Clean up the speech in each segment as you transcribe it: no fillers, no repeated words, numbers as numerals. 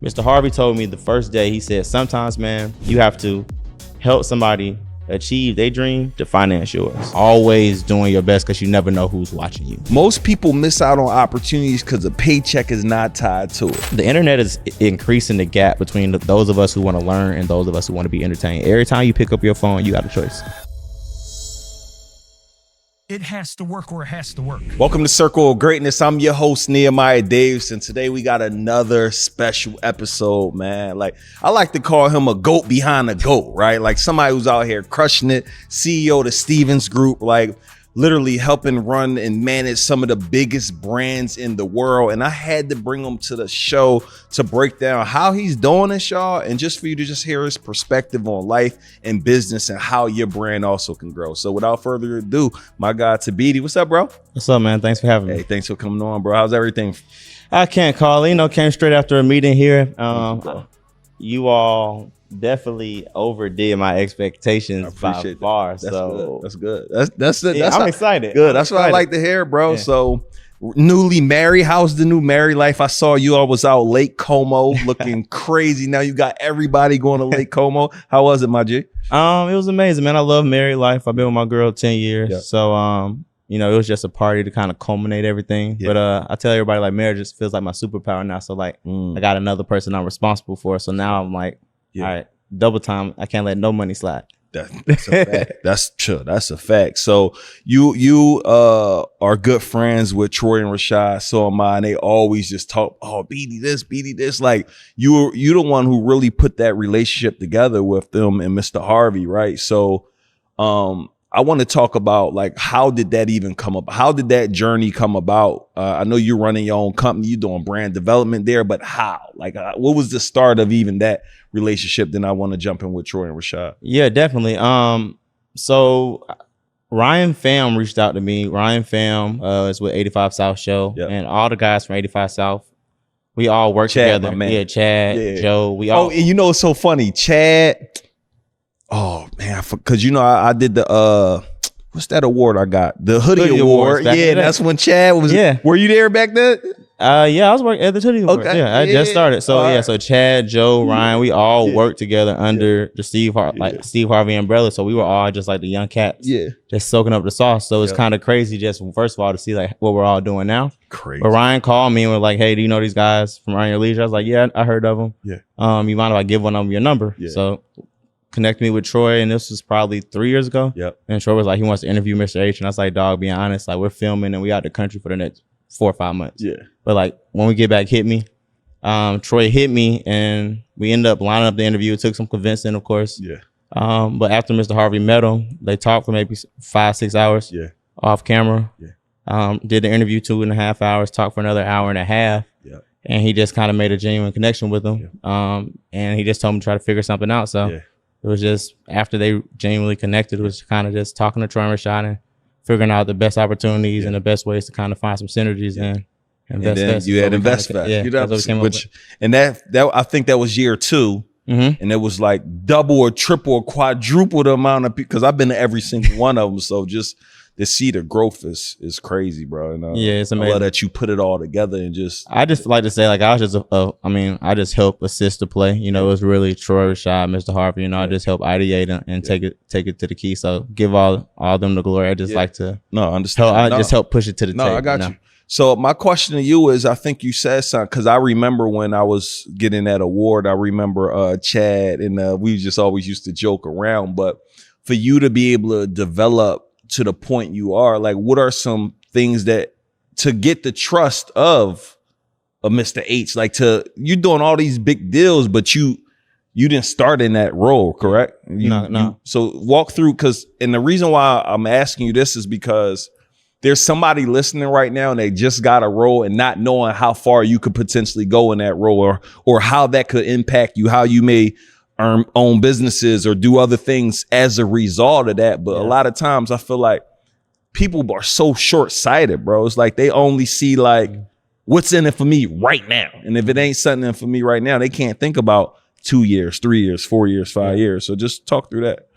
Mr. Harvey told me the first day, he said, sometimes, man, you have to help somebody achieve their dream to finance yours. Always doing your best because you never know who's watching you. Most people miss out on opportunities because the paycheck is not tied to it. The internet is increasing the gap between those of us who want to learn and those of us who want to be entertained. Every time you pick up your phone, you got a choice. It has to work or it has to work. Welcome to Circle of Greatness. I'm your host, Nehemiah Davis, and today we got another special episode, man. Like, I like to call him a goat behind a goat, right? Like somebody who's out here crushing it, CEO of the Stevens Group, like literally helping run and manage some of the biggest brands in the world. And I had to bring him to the show to break down how he's doing this, y'all, and just for you to just hear his perspective on life and business and how your brand also can grow. So without further ado, my guy Tabidi, what's up, bro? What's up, man? Thanks for having me. Hey, thanks for coming on, bro. How's everything? I can't call it. Came straight after a meeting here. You all definitely overdid my expectations by far. That's good. That's I'm excited. Good. That's what I like to hear, bro. Yeah. So newly married, how's the new married life? I saw you all was out Lake Como looking crazy. Now you got everybody going to Lake Como. How was it, my G? It was amazing, man. I love married life. I've been with my girl 10 years. Yep. So it was just a party to kind of culminate everything. Yeah. But I tell everybody, like, marriage just feels like my superpower now. So like I got another person I'm responsible for. So now I'm like, all right, double time. I can't let no money slide. That's a fact. That's true. That's a fact. So you are good friends with Troy and Rashad. So am I. And they always just talk, BD this. Like you the one who really put that relationship together with them and Mr. Harvey, right? So I want to talk about, like, how did that even come up? How did that journey come about? I know you're running your own company, you're doing brand development there, but how? Like, what was the start of even that relationship? Then I want to jump in with Troy and Rashad. Yeah, definitely. So Ryan Pham reached out to me. Ryan Pham is with 85 South Show, and all the guys from 85 South, we all work together. Yeah, Chad, Joe, we all. Oh, and it's so funny, Chad. Oh man, because I did the what's that award I got? The Hoodie Award. Yeah, that's when Chad was. Yeah, were you there back then? I was working at the Hoodie Award. Okay. Yeah, I just started. So so Chad, Joe, Ryan, we all worked together under the Steve Harvey umbrella. So we were all just like the young cats. Yeah, just soaking up the sauce. So it's kind of crazy, just first of all, to see like what we're all doing now. Crazy. But Ryan called me and was like, "Hey, do you know these guys from Ryan Your Leisure?" I was like, "Yeah, I heard of them. Yeah. You mind if I give one of them your number?" Yeah. So connected me with Troy, and this was probably 3 years ago. Yep. And Troy was like, he wants to interview Mr. H, and I was like, dog, be honest, like, we're filming and we out the country for the next 4 or 5 months. Yeah. But like when we get back, hit me. Troy hit me, and we ended up lining up the interview. It took some convincing, of course. Yeah. But after Mr. Harvey met him, they talked for maybe 5-6 hours. Yeah. Off camera. Yeah. Did the interview 2.5 hours, talked for another hour and a half. Yeah. And he just kind of made a genuine connection with him. Yeah. And he just told me to try to figure something out. So. Yeah. It was just after they genuinely connected, it was kind of just talking to Troy and Rashad and figuring out the best opportunities and the best ways to kind of find some synergies and invest. And then you had InvestFest, and that I think that was year 2, and it was like double or triple or quadruple the amount of people, because I've been to every single one of them. So just to see the growth is crazy, bro. And, it's amazing. I love that you put it all together and just. I just like to say, like, I was just I just help assist the play. It was really Troy, Rashad, Mr. Harvey. I just help ideate and take it to the key. So give all them the glory. I just like to understand. Just help push it to the tape. I got you. So my question to you is, I think you said something, because I remember when I was getting that award, I remember Chad and we just always used to joke around. But for you to be able to develop to the point you are, like, what are some things that to get the trust of a Mr. H, like, you're doing all these big deals, but you didn't start in that role, correct? No. So walk through, and the reason why I'm asking you this is because there's somebody listening right now and they just got a role and not knowing how far you could potentially go in that role, or how that could impact you, how you may own businesses or do other things as a result of that. But a lot of times I feel like people are so short-sighted, bro. It's like they only see like what's in it for me right now. And if it ain't something in for me right now, they can't think about 2 years, 3 years, 4 years, 5 years. So just talk through that.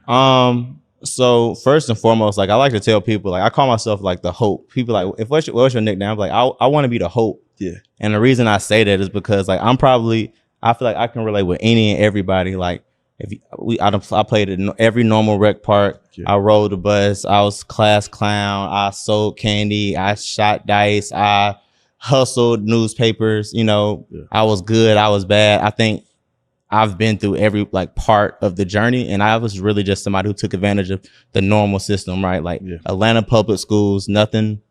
So first and foremost, like, I like to tell people, like, I call myself like the hope. People like, what's your nickname? I'm like, I want to be the hope. Yeah. And the reason I say that is because, like, I'm probably I feel like I can relate with any and everybody. Like I played at every normal rec park. I rode the bus. I was class clown. I sold candy. I shot dice. I hustled newspapers. I was good. I was bad. I think I've been through every like part of the journey, and I was really just somebody who took advantage of the normal system, right? Like Atlanta public schools, nothing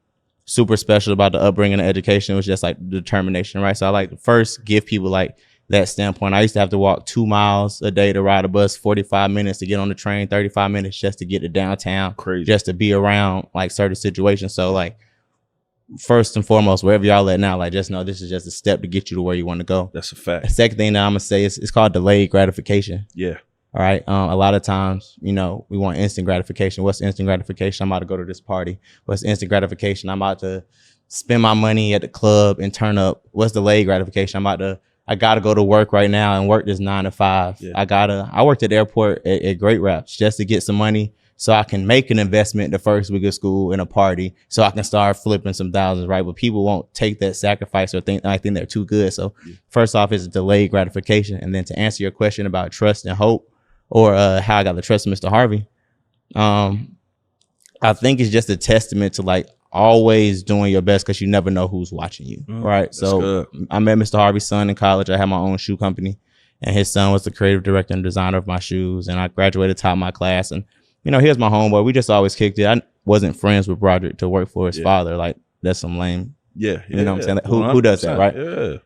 super special about the upbringing and education. It was just like determination, right? So I like to first give people like that standpoint. I used to have to walk 2 miles a day to ride a bus, 45 minutes to get on the train, 35 minutes just to get to downtown, just to be around like certain situations. So like first and foremost, wherever y'all at now, like just know this is just a step to get you to where you want to go. That's a fact. The second thing that I'm gonna say is it's called delayed gratification. Yeah. All right. A lot of times, we want instant gratification. What's instant gratification? I'm about to go to this party. What's instant gratification? I'm about to spend my money at the club and turn up. What's delayed gratification? I gotta go to work right now and work this 9 to 5. Yeah. I worked at the airport at Great Raps just to get some money so I can make an investment the first week of school in a party so I can start flipping some thousands, right? But people won't take that sacrifice or think they're too good. So first off, it's delayed gratification. And then to answer your question about trust and hope, or how I got the trust of Mr. Harvey, I think it's just a testament to like always doing your best because you never know who's watching you, right? So I met Mr. Harvey's son in college. I had my own shoe company, and his son was the creative director and designer of my shoes. And I graduated top of my class, and he was my homeboy. We just always kicked it. I wasn't friends with Broderick to work for his father. Like that's some lame. Yeah, you know what I'm saying? Who does that, right? Yeah.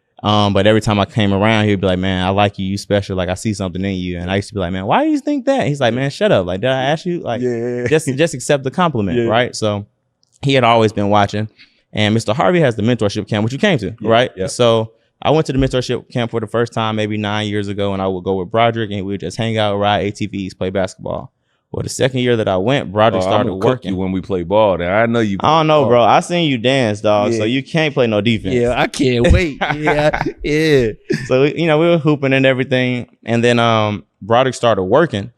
But every time I came around, he'd be like, "Man, I like you. You special. Like I see something in you." And I used to be like, "Man, why do you think that?" He's like, "Man, shut up. Like, did I ask you? Like, just accept the compliment, right?" So he had always been watching. And Mr. Harvey has the mentorship camp, which you came to, right? Yeah. So I went to the mentorship camp for the first time maybe 9 years ago, and I would go with Broderick, and we would just hang out, ride ATVs, play basketball. Well, the second year that I went, Broderick started working. You when we play ball, then I know you. I don't know, bro. I seen you dance, dog. Yeah. So you can't play no defense. Yeah, I can't wait. Yeah. So we were hooping and everything, and then Broderick started working,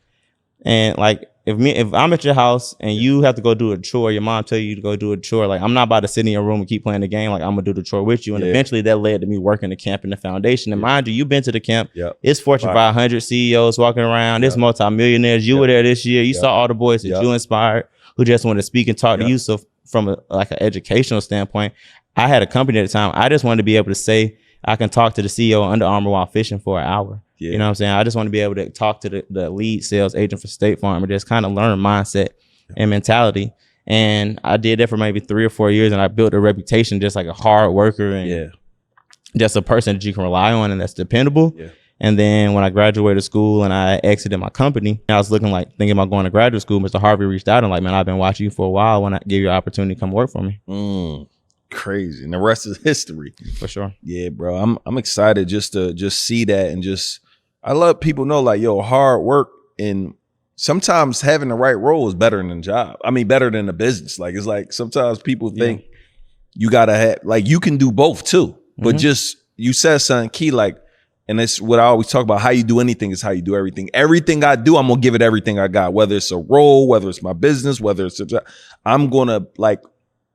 and like if I'm at your house and you have to go do a chore, your mom tell you to go do a chore. Like I'm not about to sit in your room and keep playing the game. Like I'm gonna do the chore with you, and eventually that led to me working the camp and the foundation. And mind you, you've been to the camp. It's Fortune 500 CEOs walking around. It's multimillionaires. You were there this year. You saw all the boys that you inspired who just wanted to speak and talk to you. So from an educational standpoint, I had a company at the time. I just wanted to be able to say I can talk to the CEO of Under Armour while fishing for an hour. Yeah. You know what I'm saying? I just want to be able to talk to the lead sales agent for State Farm and just kind of learn mindset and mentality. And I did that for maybe 3 or 4 years, and I built a reputation just like a hard worker and just a person that you can rely on and that's dependable. Yeah. And then when I graduated school and I exited my company, I was thinking about going to graduate school. Mr. Harvey reached out and like, man, I've been watching you for a while. When I give you an opportunity to come work for me. Crazy. And the rest is history. For sure. Yeah, bro. I'm excited just to see that, and I love people know like, yo, hard work, and sometimes having the right role is better than the job. I mean, better than the business. Like it's like sometimes people think you gotta have like you can do both too. But just you said something key, like, and it's what I always talk about, how you do anything is how you do everything. Everything I do, I'm gonna give it everything I got, whether it's a role, whether it's my business, whether it's a job. I'm gonna like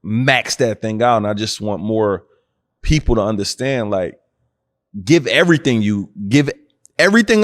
max that thing out. And I just want more people to understand, like, give everything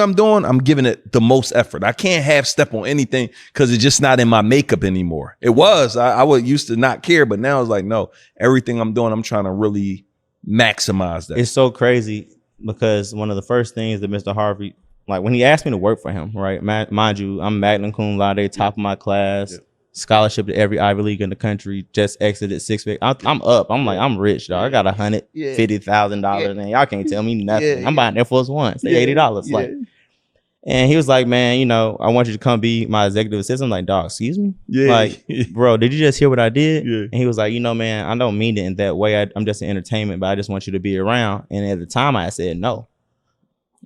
I'm doing, I'm giving it the most effort. I can't half step on anything because it's just not in my makeup anymore. It was, I would used to not care, but now it's like, no, everything I'm doing, I'm trying to really maximize that. It's so crazy because one of the first things that Mr. Harvey, like when he asked me to work for him, right? Mind you, I'm magna cum laude, top of my class, scholarship to every Ivy League in the country, just exited 6 figures. I'm up. I'm like, I'm rich, dog. I got $150,000 and y'all can't tell me nothing. I'm buying Air Force One. Say $80. Like, and he was like, man, I want you to come be my executive assistant. I'm like, dog, excuse me? Like, bro, did you just hear what I did? And he was like, man, I don't mean it in that way. I'm just an entertainment, but I just want you to be around. And at the time I said no.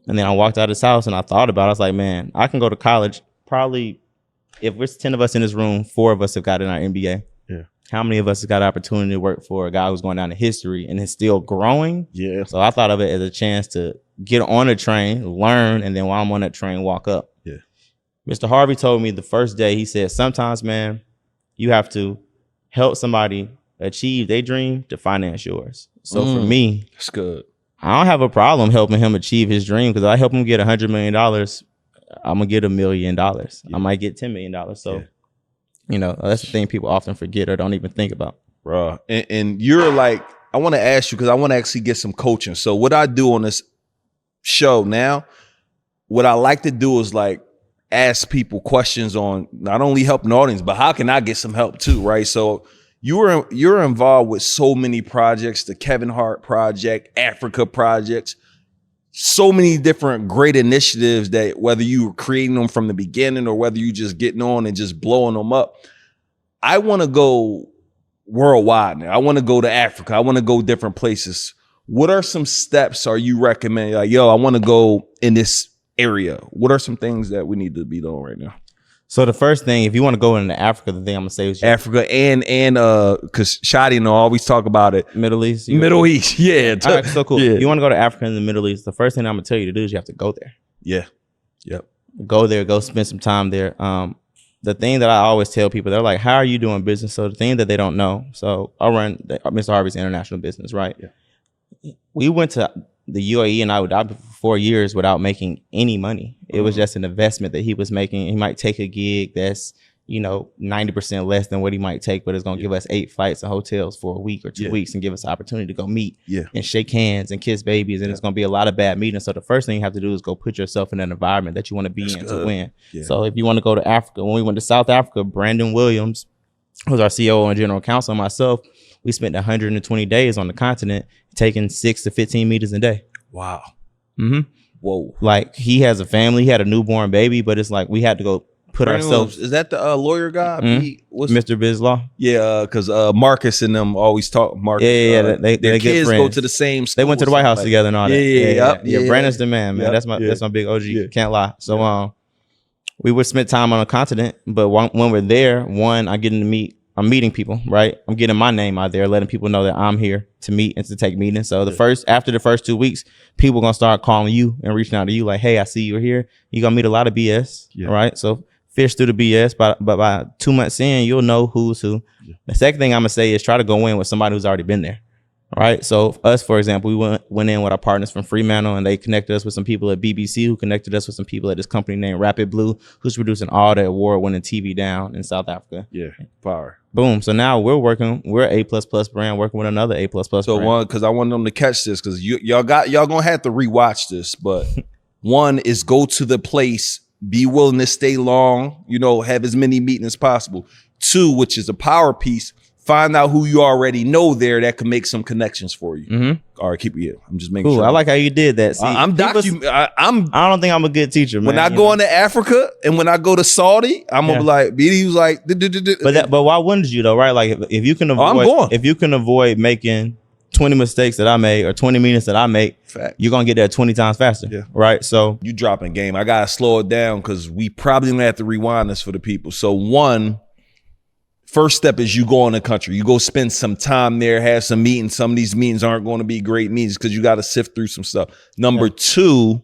And then I walked out of his house and I thought about it. I was like, man, I can go to college. Probably if there's 10 of us in this room, 4 of us have got in our MBA. Yeah. How many of us have got an opportunity to work for a guy who's going down in history and is still growing? Yeah. So I thought of it as a chance to get on a train, learn, and then while I'm on that train, walk up. Yeah. Mr. Harvey told me the first day, he said, sometimes, man, you have to help somebody achieve their dream to finance yours. So for me, that's good. I don't have a problem helping him achieve his dream because I help him get $100 million. I'm gonna get $1 million. I might get $10 million. So, that's the thing people often forget or don't even think about. Bro, and you're like, I want to ask you because I want to actually get some coaching. So what I do on this show now, what I like to do is like ask people questions on not only helping the audience, but how can I get some help too, right? So you're involved with so many projects, the Kevin Hart project, Africa projects, so many different great initiatives that whether you were creating them from the beginning or whether you just getting on and just blowing them up. I want to go worldwide now. I want to go to Africa. I want to go different places. What are some steps are you recommending? Like, I want to go in this area. What are some things that we need to be doing right now? So the first thing, if you want to go into Africa, the thing I'm gonna say is Africa and because Shadi always talk about it. Middle East. Middle East, yeah. All right, so cool. Yeah. You want to go to Africa and the Middle East, the first thing I'm gonna tell you to do is you have to go there. Yeah. Yep. Go there, go spend some time there. The thing that I always tell people, they're like, how are you doing business? So the thing that they don't know. So I run Mr. Harvey's international business, right? Yeah. We went to the UAE and Abu Dhabi for 4 years without making any money. It was just an investment that he was making. He might take a gig that's, 90% less than what he might take, but it's going to give us 8 flights and hotels for a week or 2 weeks and give us the opportunity to go meet and shake hands and kiss babies. And it's going to be a lot of bad meetings. So the first thing you have to do is go put yourself in an environment that you want to be in to win. Yeah. So if you want to go to Africa, when we went to South Africa, Brandon Williams, who was our COO and general counsel, and myself, we spent 120 days on the continent taking 6 to 15 meetings a day. Wow. Mm-hmm. Whoa. Like he has a family, he had a newborn baby, but it's like we had to go put ourselves. Is that the lawyer guy? Mr. Bizlaw? Yeah, because Marcus and them always talk. Marcus, they kids good go to the same school. They went to the White House together and all that. Yeah. Brandon's the man, man. That's my big OG. Can't lie. So we would spend time on a continent, but when we're there, I'm meeting people, right? I'm getting my name out there, letting people know that I'm here to meet and to take meetings. So after the first 2 weeks, people gonna start calling you and reaching out to you like, hey, I see you're here. You're gonna meet a lot of BS, right? So fish through the BS, but by 2 months in, you'll know who's who. Yeah. The second thing I'm gonna say is try to go in with somebody who's already been there. All right. So us, for example, we went in with our partners from Fremantle and they connected us with some people at BBC who connected us with some people at this company named Rapid Blue, who's producing all the award-winning TV down in South Africa. Yeah. Fire. Boom. So now we're A++ brand working with another A++ brand. So one, because I want them to catch this because y'all gonna have to rewatch this, but one is go to the place, be willing to stay long, have as many meetings as possible. 2, which is a power piece, find out who you already know there that can make some connections for you. Mm-hmm. All right, keep it. I'm just making sure. I like how you did that. See, I don't think I'm a good teacher, man. When I go into Africa and when I go to Saudi, I'm gonna be like, he was like, but why wouldn't you though, right? Like if you can avoid, if you can avoid making 20 mistakes that I made or 20 meetings that I make, you're gonna get there 20 times faster, right? So you dropping game. I gotta slow it down because we probably gonna have to rewind this for the people. So first step is you go in the country. You go spend some time there, have some meetings. Some of these meetings aren't going to be great meetings because you got to sift through some stuff. Number 2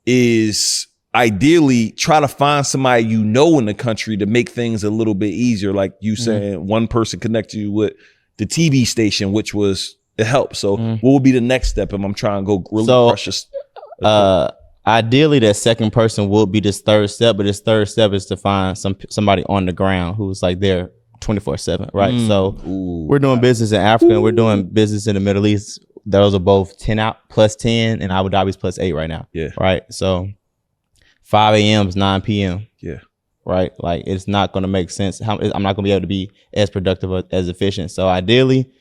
is ideally try to find somebody in the country to make things a little bit easier. Like you saying, one person connected you with the TV station, which was it helps. So what would be the next step if I'm trying to go really crush this? Ideally, that second person will be this third step, but this third step is to find somebody on the ground who's like there 24/7, right? So we're doing business in Africa and we're doing business in the Middle East. Those are both 10 out plus 10 and Abu Dhabi's plus 8 right now. Yeah. Right. So 5 a.m. is 9 p.m. Yeah. Right. Like it's not going to make sense. I'm not going to be able to be as productive or as efficient. So ideally,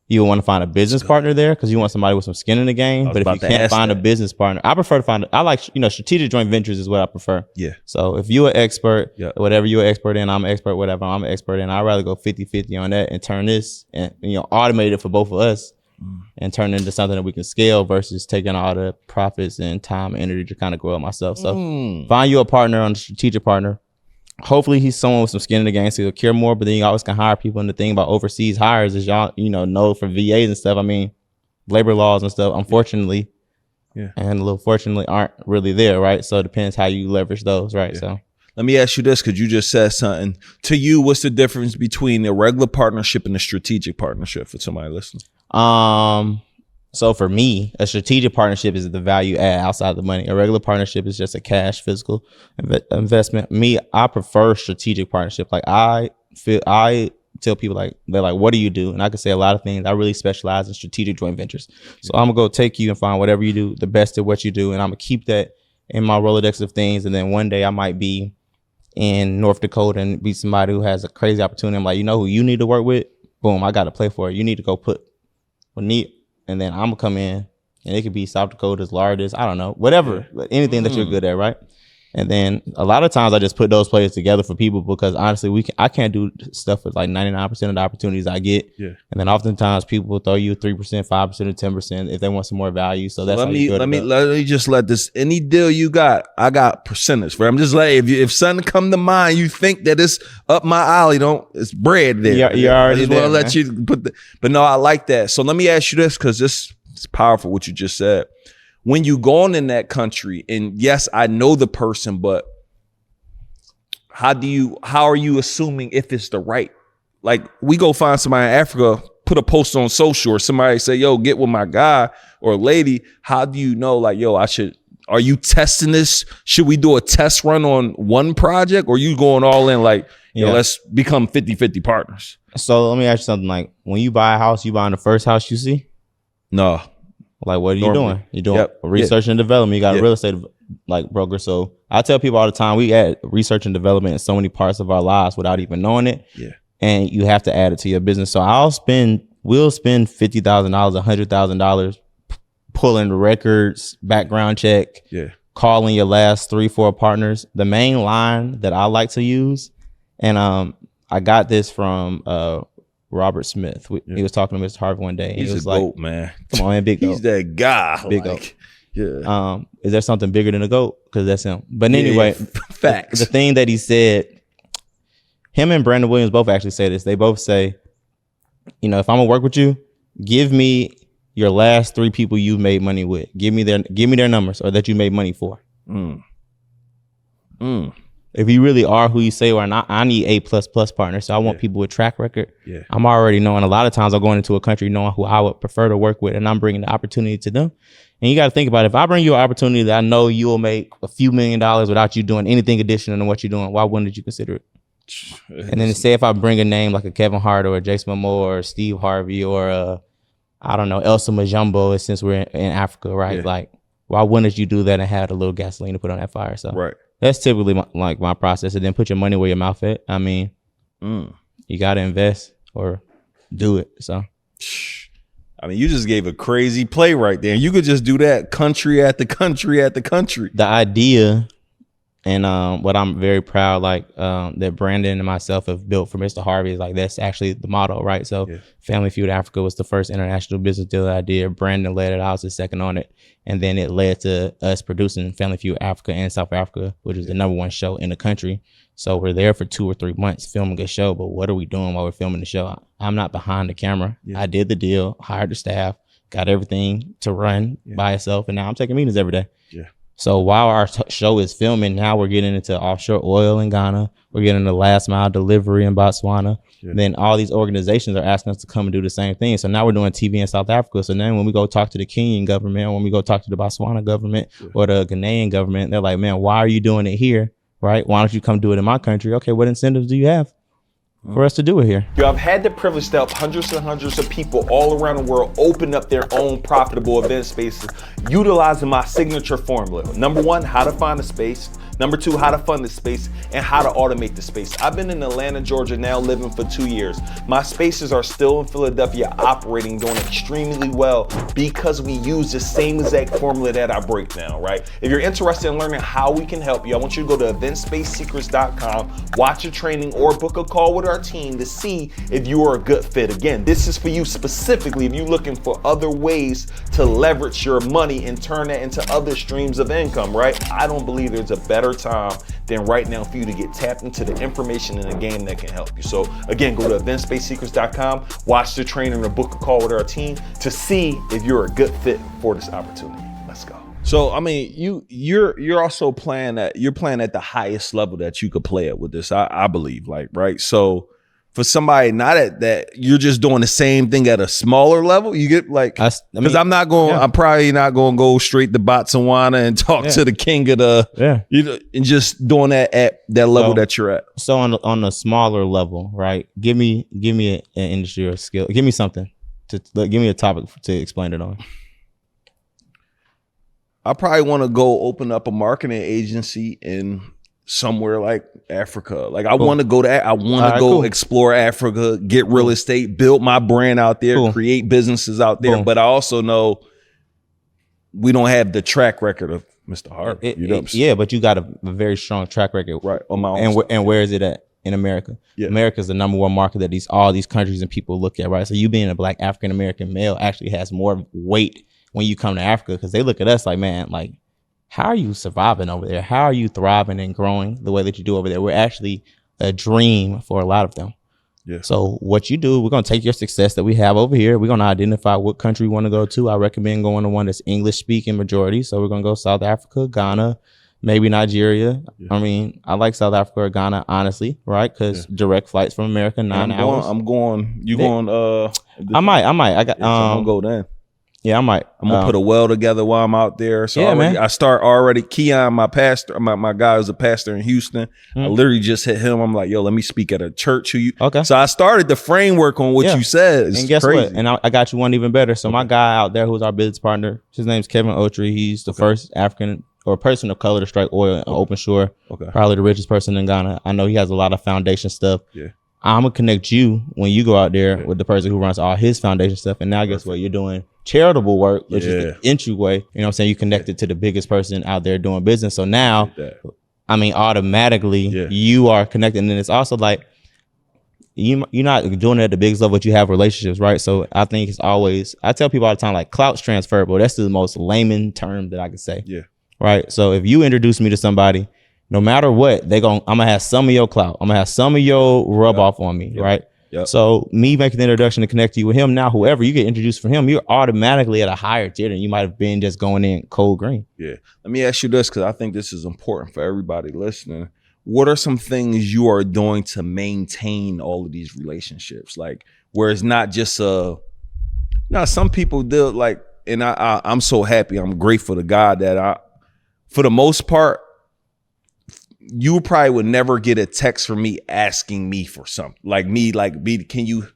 you want to find a business partner there because you want somebody with some skin in the game. But if you can't find a business partner, I prefer to I like, strategic joint ventures is what I prefer. Yeah. So if you're an expert, whatever you're an expert in, I'm an expert, whatever I'm an expert in, I'd rather go 50-50 on that and turn this and, automate it for both of us and turn it into something that we can scale versus taking all the profits and time and energy to kind of grow it myself. So find you a partner on the strategic partner. Hopefully he's someone with some skin in the game so he'll care more, but then you always can hire people. And the thing about overseas hires is y'all, know for VAs and stuff, I mean, labor laws and stuff, unfortunately, and a little fortunately aren't really there, right? So it depends how you leverage those, right? Yeah. So let me ask you this, because you just said something. To you, what's the difference between a regular partnership and a strategic partnership for somebody listening? So for me, a strategic partnership is the value add outside of the money. A regular partnership is just a cash physical investment. Me, I prefer strategic partnership. Like I tell people like, they're like, what do you do? And I can say a lot of things. I really specialize in strategic joint ventures. So I'm gonna go take you and find whatever you do, the best at what you do. And I'm gonna keep that in my Rolodex of things. And then one day I might be in North Dakota and be somebody who has a crazy opportunity. I'm like, you know who you need to work with? Boom, I got to play for it. You need to go put and then I'm gonna come in and it could be South Dakota's largest, I don't know, whatever, anything that you're good at, right? And then a lot of times I just put those players together for people because honestly, I can't do stuff with like 99% of the opportunities I get. Yeah. And then oftentimes people will throw you 3%, 5%, or 10% if they want some more value. So that's let me just let this, any deal you got, I got percentage for. I'm just like, if something come to mind, you think that it's up my alley, it's bread there. You're already I just want to let you put but no, I like that. So let me ask you this, because this is powerful what you just said. When you go on in that country, and yes, I know the person, but how are you assuming if it's the right? Like we go find somebody in Africa, put a post on social, or somebody say, yo, get with my guy or lady. How do you know, like, yo, are you testing this? Should we do a test run on one project, or you going all in like, yo, let's become 50-50 partners? So let me ask you something. Like when you buy a house, you buying the first house you see? No. Like, what are you doing? You're doing research and development. You got a real estate like broker. So I tell people all the time, we add research and development in so many parts of our lives without even knowing it. Yeah. And you have to add it to your business. So we'll spend $50,000, $100,000 pulling records, background check, calling your last 3-4 partners. The main line that I like to use, and I got this from Robert Smith. He was talking to Mr. Harvey one day. And He's he was a like, goat, man. Come on, man, big goat. He's that guy. Big goat. Yeah. Is there something bigger than a goat? Because that's him. But anyway, facts. The thing that he said, him and Brandon Williams both actually say this. They both say, you know, if I'm gonna work with you, give me your last 3 people you made money with. Give me their numbers or that you made money for. If you really are who you say you are, not, I need A++ partners. So I want people with track record. Yeah. I'm already knowing. A lot of times I'm going into a country knowing who I would prefer to work with, and I'm bringing the opportunity to them. And you got to think about it. If I bring you an opportunity that I know you will make a few $1 million without you doing anything additional to what you're doing, why wouldn't you consider it? And then say if I bring a name like a Kevin Hart or a Jason Momoa or Steve Harvey or I don't know, Elsa Majumbo, since we're in Africa, right? Like, why wouldn't you do that and have a little gasoline to put on that fire? So that's typically my process. And then put your money where your mouth at. I mean, you got to invest or do it. So, I mean, you just gave a crazy play right there. You could just do that country at the country at the country. The idea and what I'm very proud, like that Brandon and myself have built for Mr. Harvey is like, that's actually the motto, right? So Family Feud Africa was the first international business deal that I did. Brandon led it. I was the second on it. And then it led to us producing Family Feud Africa and South Africa, which is the #1 show in the country. So we're there for 2 or 3 months filming a show. But what are we doing while we're filming the show? I'm not behind the camera. I did the deal, hired the staff, got everything to run by itself. And now I'm taking meetings every day. So while our show is filming, now we're getting into offshore oil in Ghana. We're getting into last mile delivery in Botswana. Then all these organizations are asking us to come and do the same thing. So now we're doing TV in South Africa. So then when we go talk to the Kenyan government, or when we go talk to the Botswana government or the Ghanaian government, they're like, man, why are you doing it here? Right? Why don't you come do it in my country? Okay, what incentives do you have for us to do it here? Yo, I've had the privilege to help hundreds and hundreds of people all around the world open up their own profitable event spaces utilizing my signature formula. #1, how to find a space. #2, how to fund the space and how to automate the space. I've been in Atlanta, Georgia now living for 2 years. My spaces are still in Philadelphia operating, doing extremely well because we use the same exact formula that I break down, right? If you're interested in learning how we can help you, I want you to go to eventsspacesecrets.com, watch a training or book a call with our team to see if you are a good fit. Again, this is for you specifically if you're looking for other ways to leverage your money and turn that into other streams of income, right? I don't believe there's a better time than right now for you to get tapped into the information in the game that can help you. So again, go to eventsspacesecrets.com, watch the training or book a call with our team to see if you're a good fit for this opportunity. Let's go. So I mean, you're also playing at the highest level that you could play at with this, I believe, like, right? So for somebody not at that, you're just doing the same thing at a smaller level. You get like, because I'm probably not going to go straight to Botswana and talk to the king of the, and just doing that at that level that you're at. So on a smaller level, right? Give me an industry or skill. Give me something give me a topic to explain it on. I probably want to go open up a marketing agency in somewhere like Africa. Like I want to go to, I want to go explore Africa, get real estate, build my brand out there, create businesses out there. But I also know we don't have the track record of Mr. Harvey. But you got a very strong track record, right? On my own. And where is it at in America? Yeah. America is the number one market that all these countries and people look at, right? So you being a Black African American male actually has more weight when you come to Africa, because they look at us like, man, like, how are you surviving over there? How are you thriving and growing the way that you do over there? We're actually a dream for a lot of them. Yeah. So what you do, we're going to take your success that we have over here. We're going to identify what country we want to go to. I recommend going to one that's English speaking majority. So we're going to go South Africa, Ghana, maybe Nigeria. Yeah. I mean, I like South Africa or Ghana, honestly, right? Because direct flights from America, 9 hours. I'm going. You going? I might. I'm gonna go then. Yeah, I might. I'm gonna put a well together while I'm out there. So I start already. Keon, my pastor, my guy is a pastor in Houston. I literally just hit him. I'm like, yo, let me speak at a church. So I started the framework on what you said. And guess what? And I got you one even better. So my guy out there, who's our business partner, his name's Kevin Otry. He's the first African or person of color to strike oil in open shore. Probably the richest person in Ghana. I know he has a lot of foundation stuff. Yeah. I'm gonna connect you when you go out there with the person who runs all his foundation stuff. And now guess what? You're doing charitable work, which is the entryway. You know what I'm saying? You connected to the biggest person out there doing business. So now, I mean, automatically you are connected. And then it's also like, you're not doing it at the biggest level, but you have relationships, right? So I think it's always, I tell people all the time, like, clout's transferable. That's the most layman term that I could say. Yeah. Right. So if you introduce me to somebody, no matter what, I'm gonna have some of your clout. I'm gonna have some of your rub off on me, right? Yep. So me making the introduction to connect you with him, now whoever you get introduced from him, you're automatically at a higher tier than you might have been just going in cold green. Yeah. Let me ask you this, because I think this is important for everybody listening. What are some things you are doing to maintain all of these relationships? Like, where it's not just some people do, like, and I'm so happy, I'm grateful to God that for the most part, you probably would never get a text from me asking me for something. Can you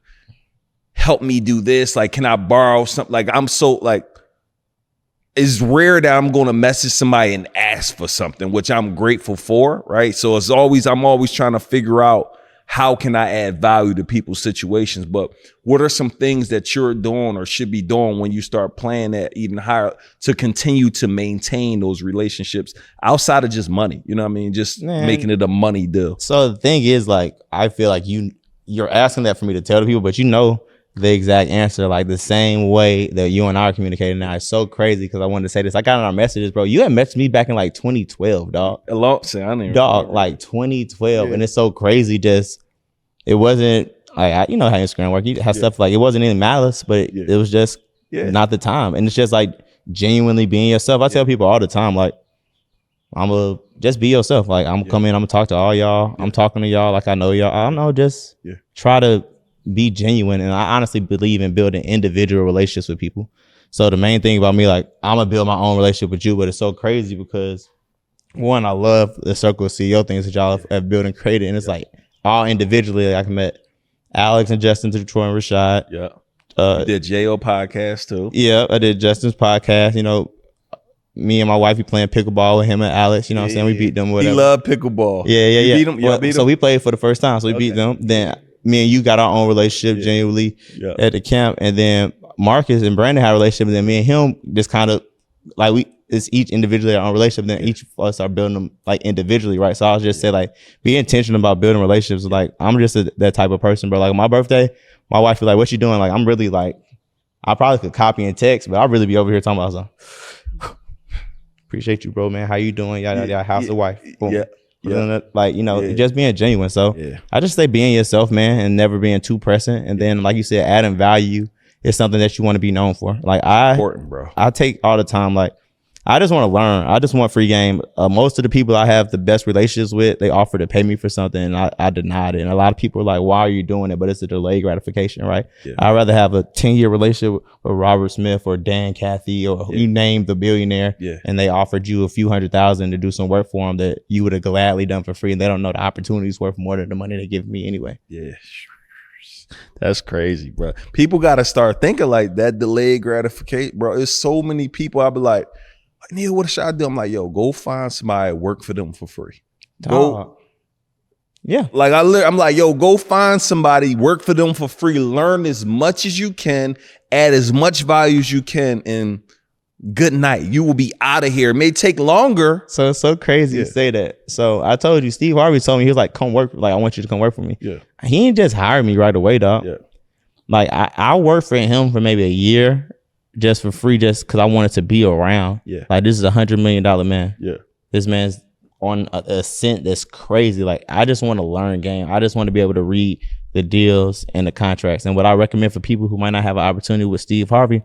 help me do this? Like, can I borrow something? Like, I'm so like, it's rare that I'm going to message somebody and ask for something, which I'm grateful for, right? So I'm always trying to figure out how can I add value to people's situations. But what are some things that you're doing or should be doing when you start playing that even higher to continue to maintain those relationships outside of just money? You know what I mean? Just making it a money deal. So the thing is, like, I feel like you're asking that for me to tell the people, but you know the exact answer, like the same way that you and I are communicating now. It's so crazy because I wanted to say this. I got in our messages, bro. You had messaged me back in like 2012, dog. A lot, I didn't even dog, like 2012, and it's so crazy. Just it wasn't like you know how Instagram works. You have stuff like it wasn't any malice, but it was just not the time. And it's just like genuinely being yourself. I tell people all the time, like, just be yourself. Like, I'm coming in, I'm gonna talk to all y'all. I'm talking to y'all like I know y'all. I don't know, just try to be genuine. And I honestly believe in building individual relationships with people. So the main thing about me, like, I'm gonna build my own relationship with you, but it's so crazy because one, I love the Circle of CEO things that y'all have built and created. And it's like all individually, like I met Alex and Justin to Troy and Rashad. Yeah. You did J.O. podcast too. Yeah, I did Justin's podcast. You know, me and my wife, we playing pickleball with him and Alex. You know what I'm saying? We beat them. Whatever. He loved pickleball. Yeah. You beat him? Yeah, beat him? So we played for the first time. So we beat them. Then me and you got our own relationship genuinely at the camp. And then Marcus and Brandon had a relationship. And then me and him just kind of like it's each individually our own relationship. Then each of us are building them like individually, right? So I was just say like, be intentional about building relationships. Like, I'm just that type of person, bro. Like on my birthday, my wife was like, what you doing? Like, I'm really like, I probably could copy and text, but I'll really be over here talking about something. Appreciate you, bro, man. How you doing? Yada, how's the wife? Boom. Like, you know, just being genuine. So I just say being yourself, man, and never being too pressing. And then, like you said, adding value is something that you want to be known for. Like important, bro. I take all the time, like, I just want to learn. I just want free game. Most of the people I have the best relationships with, they offer to pay me for something, and I denied it. And a lot of people are like, "Why are you doing it?" But it's a delayed gratification, right? Yeah. I'd rather have a 10-year relationship with Robert Smith or Dan Cathy or you name the billionaire, and they offered you a few $100,000 to do some work for them that you would have gladly done for free, and they don't know the opportunity is worth more than the money they give me anyway. Yeah. That's crazy, bro. People got to start thinking like that. Delayed gratification, bro. There's so many people. I'll be like, Neil, what should I do? I'm like, yo, go find somebody, work for them for free. Go. Yeah. Like I'm like, yo, go find somebody, work for them for free. Learn as much as you can, add as much value as you can, and good night. You will be out of here. It may take longer. So it's so crazy to say that. So I told you, Steve Harvey told me, he was like, come work. Like, I want you to come work for me. Yeah. He didn't just hire me right away, dog. Yeah. Like I worked for him for maybe a year just for free, just because I wanted to be around. Yeah. Like, this is $100 million man. Yeah. This man's on a ascent that's crazy. Like, I just want to learn game. I just want to be able to read the deals and the contracts. And what I recommend for people who might not have an opportunity with Steve Harvey,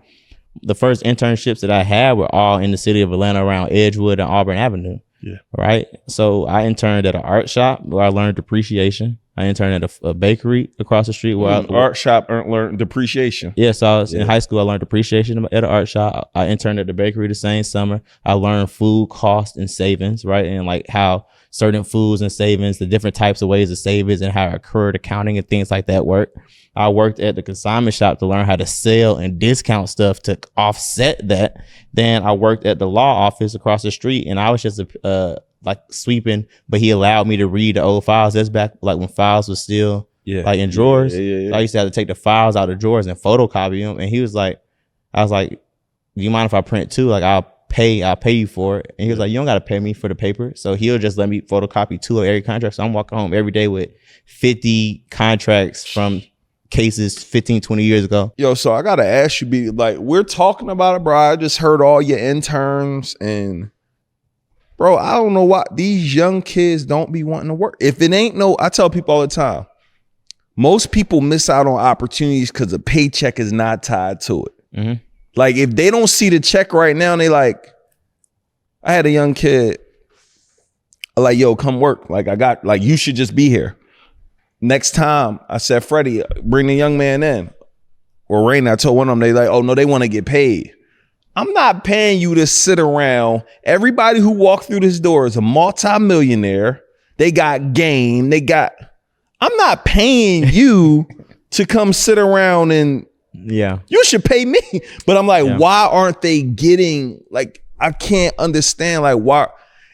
the first internships that I had were all in the city of Atlanta around Edgewood and Auburn Avenue. Yeah. Right. So I interned at an art shop where I learned depreciation. I interned at a bakery across the street where art shop learned depreciation. Yeah. So I was in high school. I learned depreciation at an art shop. I interned at the bakery the same summer. I learned food cost and savings, right? And like how certain foods and savings, the different types of ways of savings and how accrued accounting and things like that work. I worked at the consignment shop to learn how to sell and discount stuff to offset that. Then I worked at the law office across the street, and I was just like sweeping, but he allowed me to read the old files. That's back like when files was still like in drawers. So I used to have to take the files out of drawers and photocopy them. And he was like, I was like, do you mind if I print too? Like, I'll pay you for it. And he was like, you don't got to pay me for the paper. So he'll just let me photocopy 2 of every contract. So I'm walking home every day with 50 contracts from cases 15, 20 years ago. Yo, so I got to ask you, be like, we're talking about it, bro. I just heard all your interns, and bro, I don't know why these young kids don't be wanting to work. If it ain't I tell people all the time, most people miss out on opportunities because the paycheck is not tied to it. Mm-hmm. Like, if they don't see the check right now, and they like, I had a young kid, like, yo, come work. Like, you should just be here. Next time, I said, Freddie, bring the young man in. Or Raina, I told one of them, they like, oh no, they want to get paid. I'm not paying you to sit around. Everybody who walked through this door is a multi-millionaire. They got game. I'm not paying you to come sit around and you should pay me. But I'm like, why aren't they getting, like, I can't understand, like, why.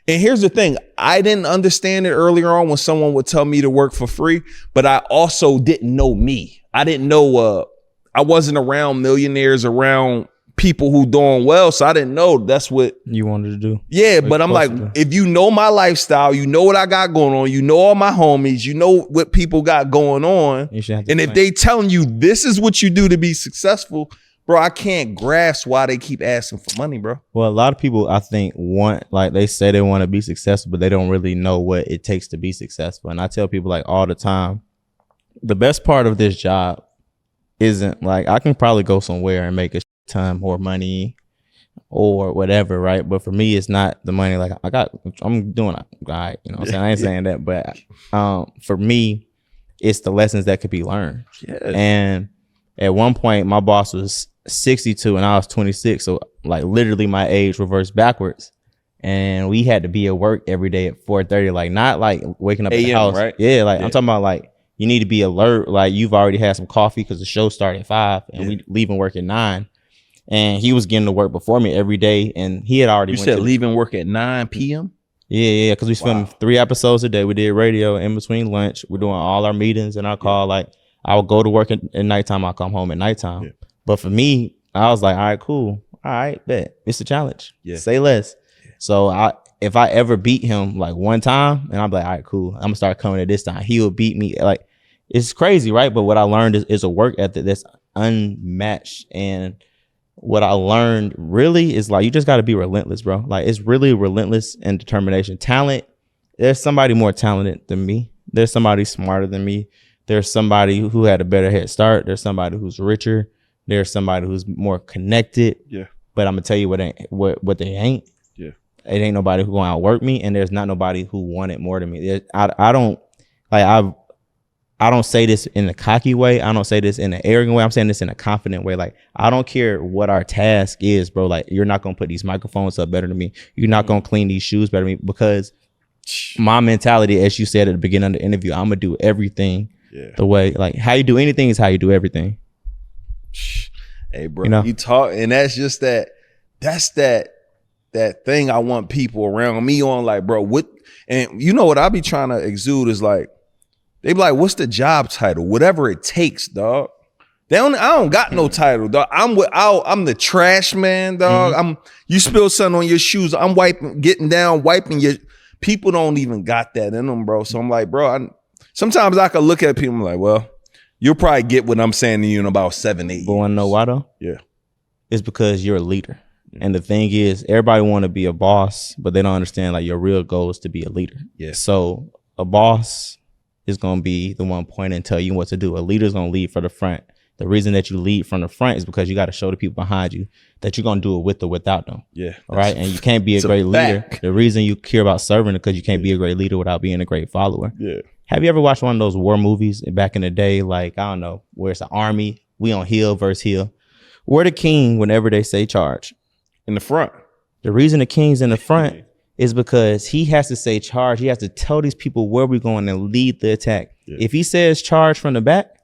And here's the thing. I didn't understand it earlier on when someone would tell me to work for free, but I also didn't know me. I didn't know, I wasn't around millionaires, around people who doing well. So I didn't know that's what you wanted to do. Yeah, but I'm like, if you know my lifestyle, you know what I got going on, you know all my homies, you know what people got going on. And if they telling you this is what you do to be successful, bro, I can't grasp why they keep asking for money, bro. Well, a lot of people, I think, they say they want to be successful, but they don't really know what it takes to be successful. And I tell people, like, all the time, the best part of this job isn't like, I can probably go somewhere and make a ton more money or whatever, right? But for me, it's not the money. Like, I'm doing all right, you know what I'm saying? I ain't saying that, but for me, it's the lessons that could be learned. Yeah. And at one point, my boss was 62 and I was 26. So like literally my age reversed backwards. And we had to be at work every day at 4:30, like not like waking up at the house. Right? Yeah, like I'm talking about like you need to be alert. Like you've already had some coffee because the show started at 5 and we leaving work at 9. And he was getting to work before me every day. And he had already leaving work at 9 p.m.? Yeah, because we filmed 3 episodes a day. We did radio in between lunch. We're doing all our meetings and our call. Like I would go to work at nighttime. I'll come home at nighttime. Yeah. But for me, I was like, all right, cool. All right, bet. It's a challenge. Yeah. Say less. Yeah. So if I ever beat him like one time, and I'm like, all right, cool. I'm gonna start coming at this time. He will beat me. Like it's crazy, right? But what I learned is a work ethic that's unmatched. And what I learned really is like, you just got to be relentless, bro. Like it's really relentless and determination. Talent. There's somebody more talented than me. There's somebody smarter than me. There's somebody who had a better head start. There's somebody who's richer. There's somebody who's more connected. Yeah. But I'm gonna tell you what they ain't. it ain't nobody who gonna outwork me, and there's not nobody who want it more than me. I don't say this in a cocky way. I don't say this in an arrogant way. I'm saying this in a confident way. Like, I don't care what our task is, bro. Like, you're not gonna put these microphones up better than me. You're not gonna clean these shoes better than me, because my mentality, as you said at the beginning of the interview, I'm gonna do everything the way, like, how you do anything is how you do everything. Hey, bro, you talk, and that's just that's that thing I want people around me on, like, bro, what, and you know what I be trying to exude is like, they be like, what's the job title? Whatever it takes, dog. I don't got no title, dog. I'm the trash man, dog. You spill something on your shoes, I'm getting down, wiping your. People don't even got that in them, bro. So I'm like, bro, sometimes I can look at people and like, well, you'll probably get what I'm saying to you in about 7, 8 years. But wanna know why though? Yeah. It's because you're a leader. And the thing is, everybody want to be a boss, but they don't understand, like, your real goal is to be a leader. Yeah. So a boss is going to be the one pointing and tell you what to do. A leader is going to lead from the front. The reason that you lead from the front is because you got to show the people behind you that you're going to do it with or without them. Yeah. Right. And you can't be a great leader. The reason you care about serving is because you can't be a great leader without being a great follower. Yeah. Have you ever watched one of those war movies back in the day? Like, I don't know, where it's an army, we on hill versus hill. We're the king whenever they say charge. In the front. The reason the king's in the front is because he has to say charge. He has to tell these people where we're going and lead the attack. Yeah. If he says charge from the back,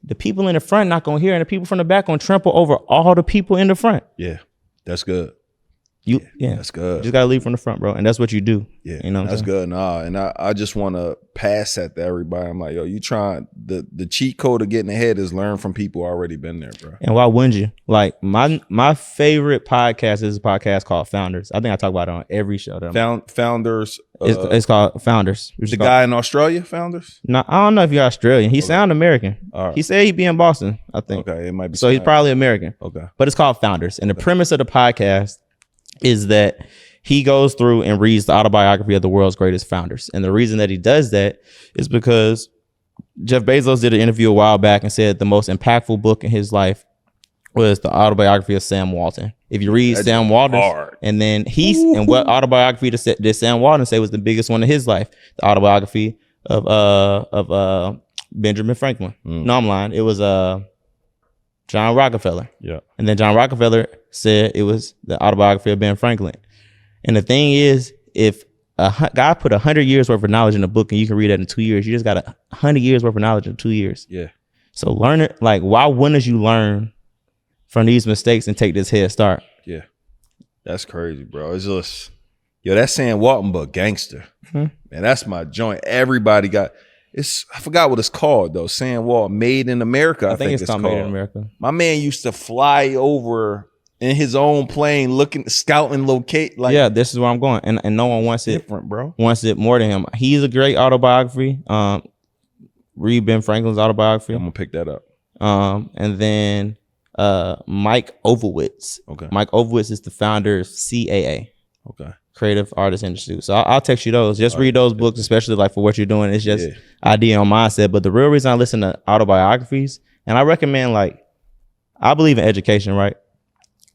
the people in the front not gonna hear, and the people from the back gonna trample over all the people in the front. Yeah, that's good. That's good. You just gotta lead from the front, bro, and that's what you do. Yeah, you know that's good. Nah, and I just want to pass that to everybody. I'm like, yo, you trying the cheat code of getting ahead is learn from people already been there, bro. And why wouldn't you? Like, my favorite podcast is a podcast called Founders. I think I talk about it on every show. Founders. It's called Founders. The guy in Australia, Founders? No, I don't know if you're Australian. He sound American. Right. He said he'd be in Boston, I think. Okay, it might be. So he's probably American. Okay, but it's called Founders, and the premise of the podcast is that he goes through and reads the autobiography of the world's greatest founders. And the reason that he does that is because Jeff Bezos did an interview a while back and said the most impactful book in his life was the autobiography of Sam Walton. If you read Sam Walton, and then and what autobiography did Sam Walton say was the biggest one of his life? The autobiography of Benjamin Franklin. No, I'm lying. It was John Rockefeller. Yeah. And then John Rockefeller said it was the autobiography of Ben Franklin. And the thing is, if a guy put 100 years worth of knowledge in a book and you can read that in 2 years, you just got 100 years worth of knowledge in 2 years. Yeah. So learn it. Like, why wouldn't you learn from these mistakes and take this head start? Yeah. That's crazy, bro. It's just, that's Sam Walton, but gangster. Man, that's my joint. Everybody got... I forgot what it's called though. Sam Walton, Made in America. I think it's called Made in America. My man used to fly over in his own plane, scouting, locate. Like, yeah, this is where I'm going, and no one wants it. Different, bro. Wants it more than him. He's a great autobiography. Read Ben Franklin's autobiography. I'm gonna pick that up. And then Mike Ovowitz. Okay. Mike Ovowitz is the founder of CAA. Okay. Creative Artists Institute. So I'll text you those. Just read those books, especially like for what you're doing. It's just idea on mindset. But the real reason I listen to autobiographies, and I recommend, like, I believe in education, right?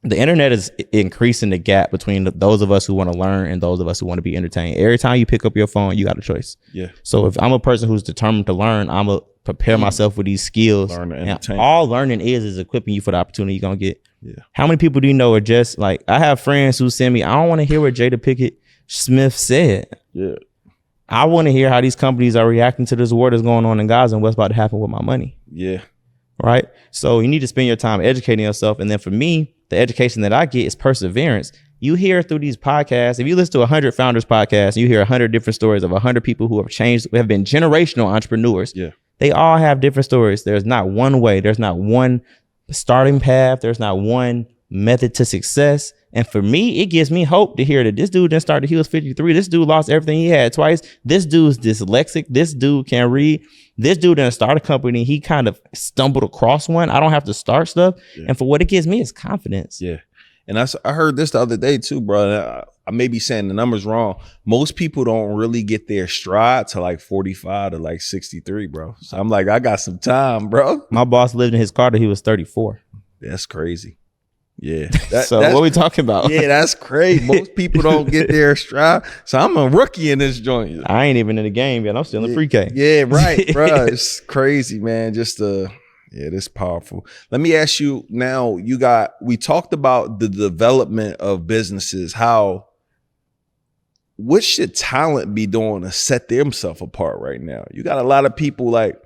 The internet is increasing the gap between those of us who want to learn and those of us who want to be entertained. Every time you pick up your phone, you got a choice. Yeah. So if I'm a person who's determined to learn, I'm gonna prepare myself with these skills. Learn and all learning is equipping you for the opportunity you're gonna get. Yeah. How many people do you know are just like, I have friends who send me, I don't want to hear what Jada Pinkett Smith said. Yeah. I want to hear how these companies are reacting to this war that's going on in Gaza and what's about to happen with my money. Yeah. Right. So you need to spend your time educating yourself. And then for me, the education that I get is perseverance. You hear through these podcasts, if you listen to 100 founders podcasts, you hear 100 different stories of 100 people who have changed, have been generational entrepreneurs. Yeah. They all have different stories. There's not one way. There's not one starting path. There's not one method to success. And for me, it gives me hope to hear that this dude didn't start, he was 53. This dude lost everything he had twice. This dude's dyslexic. This dude can't read. This dude didn't start a company. He kind of stumbled across one. I don't have to start stuff. Yeah. And for what it gives me is confidence. Yeah. And I heard this the other day too, bro. I may be saying the numbers wrong. Most people don't really get their stride to like 45 to like 63, bro. So I'm like, I got some time, bro. My boss lived in his car till he was 34. That's crazy. Yeah. So what are we talking about? Yeah, that's crazy. Most people don't get their stride. So I'm a rookie in this joint. I ain't even in the game yet. I'm still in pre-K. Yeah, right, bro. It's crazy, man. This powerful. Let me ask you now, we talked about the development of businesses. What should talent be doing to set themselves apart right now? You got a lot of people like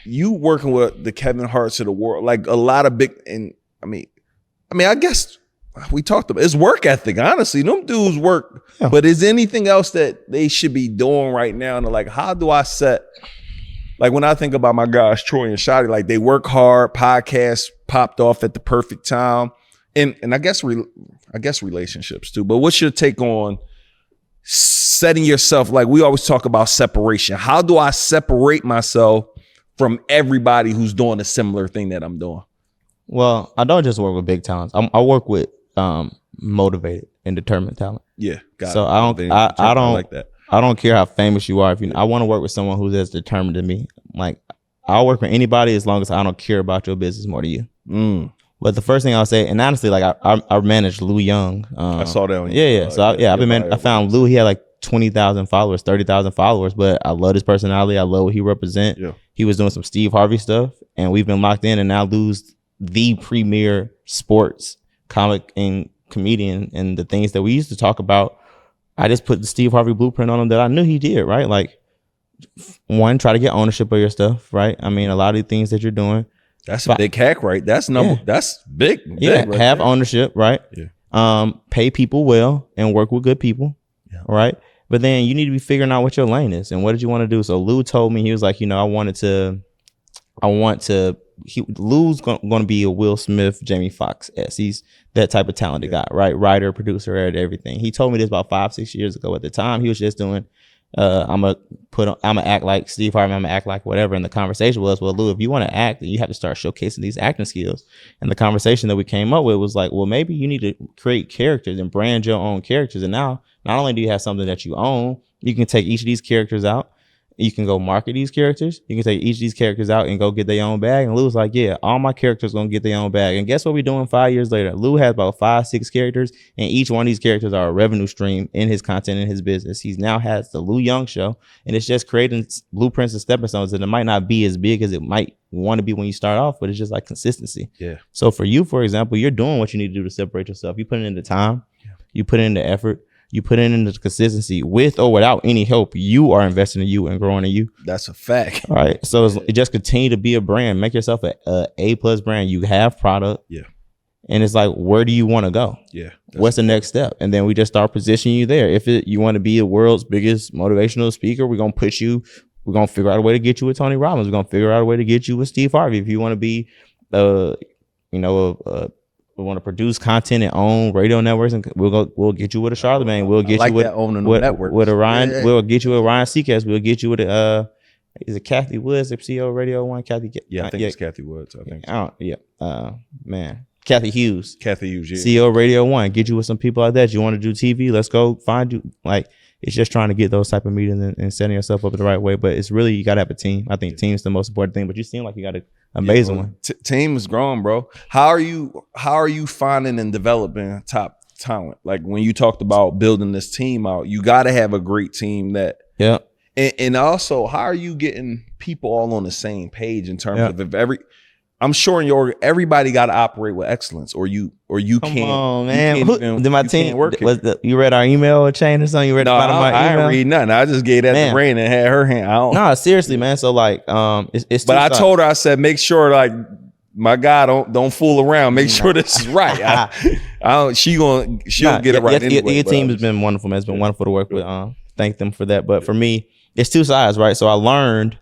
you working with the Kevin Harts of the world, like a lot of big, and I mean, I guess we talked about it's work ethic. Honestly, them dudes work. Yeah. But is anything else that they should be doing right now? And like, how do I set? Like when I think about my guys, Troy and Shotty, like they work hard. Podcasts popped off at the perfect time, and I guess relationships too. But what's your take on setting yourself? Like we always talk about separation. How do I separate myself from everybody who's doing a similar thing that I'm doing? Well, I don't just work with big talents. I work with motivated and determined talent. Yeah, got so it. I don't like that. I don't care how famous you are. I want to work with someone who's as determined as me. Like I'll work with anybody as long as I don't care about your business more than you. But the first thing I'll say, and honestly, like I managed Lou Young. I saw that. I found Lou. He had like 20,000 followers, 30,000 followers, but I love his personality. I love what he represents. Yeah. He was doing some Steve Harvey stuff, and we've been locked in. And now Lou's the premier sports comic and comedian, and the things that we used to talk about, I just put the Steve Harvey blueprint on him that I knew he did, right? Like, one, try to get ownership of your stuff, right? I mean, a lot of the things that you're doing. That's a big hack, right? That's big. Yeah, right have there. ownership, right? Yeah. Pay people well and work with good people, right? But then you need to be figuring out what your lane is and what did you want to do. So Lou told me, he was like, Lou's going to be a Will Smith, Jamie Foxx-esque. He's that type of talented guy, right? Writer, producer, everything. He told me this about 5-6 years ago. At the time, he was just doing, I'm gonna act like Steve Harvey, I'm gonna act like whatever. And the conversation was, well, Lou, if you want to act, then you have to start showcasing these acting skills. And the conversation that we came up with was like, well, maybe you need to create characters and brand your own characters. And now, not only do you have something that you own, you can take each of these characters out. You can go market these characters. You can take each of these characters out and go get their own bag. And Lou was like, yeah, all my characters going to get their own bag. And guess what we're doing 5 years later? Lou has about 5-6 characters, and each one of these characters are a revenue stream in his content, in his business. He's now has the Lou Young Show, and it's just creating blueprints and stepping stones. And it might not be as big as it might want to be when you start off, but it's just like consistency. Yeah. So for you, for example, you're doing what you need to do to separate yourself. You put in the time, you put in the effort. You put in the consistency with or without any help. You are investing in you and growing in you. That's a fact. All right. So it just continue to be a brand. Make yourself a A+ brand. You have product. Yeah. And it's like, where do you want to go? Yeah. What's the next step? And then we just start positioning you there. If you want to be the world's biggest motivational speaker, we're going to put you. We're going to figure out a way to get you with Tony Robbins. We're going to figure out a way to get you with Steve Harvey. If you want to be, we want to produce content and own radio networks, and we'll get you with a Charlemagne. We'll get you with Orion. Yeah. We'll get you with Ryan Seacrest. We'll get you with is it Kathy Woods, the CEO Radio One? Kathy. Yeah, I think it's Kathy Woods. I think. Kathy Hughes. Kathy Hughes. Yeah. CEO Radio One. Get you with some people like that. You want to do TV? Let's go find you. Like, it's just trying to get those type of meetings and setting yourself up the right way. But it's really, you got to have a team. I think team's the most important thing. But you seem like you got an amazing one. Team is growing, bro. How are you finding and developing top talent? Like when you talked about building this team out, you got to have a great team that. Yeah. And also, how are you getting people all on the same page in terms of if I'm sure everybody got to operate with excellence, or you can't. Come on, man. Did my team work? You read our email chain or something? You read the bottom of my email? I didn't read nothing. I just gave that to Rain and had her hand out. No, seriously, man. So like, it's. But I told her, I said, make sure like my guy don't fool around. Make sure this is right. She'll get it right anyway. Your team has been wonderful, man. It's been wonderful to work with. Thank them for that. But for me, it's two sides, right? So I learned.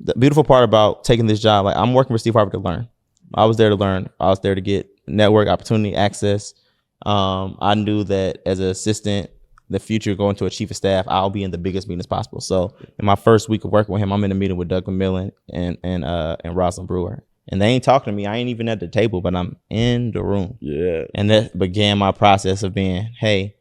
The beautiful part about taking this job, like I'm working for Steve Harvey to learn. I was there to learn. I was there to get network opportunity, access. I knew that as an assistant, the future going to a chief of staff, I'll be in the biggest meetings possible. So in my first week of working with him, I'm in a meeting with Doug McMillan and Rosalind Brewer. And they ain't talking to me. I ain't even at the table, but I'm in the room. Yeah. And that began my process of being, hey,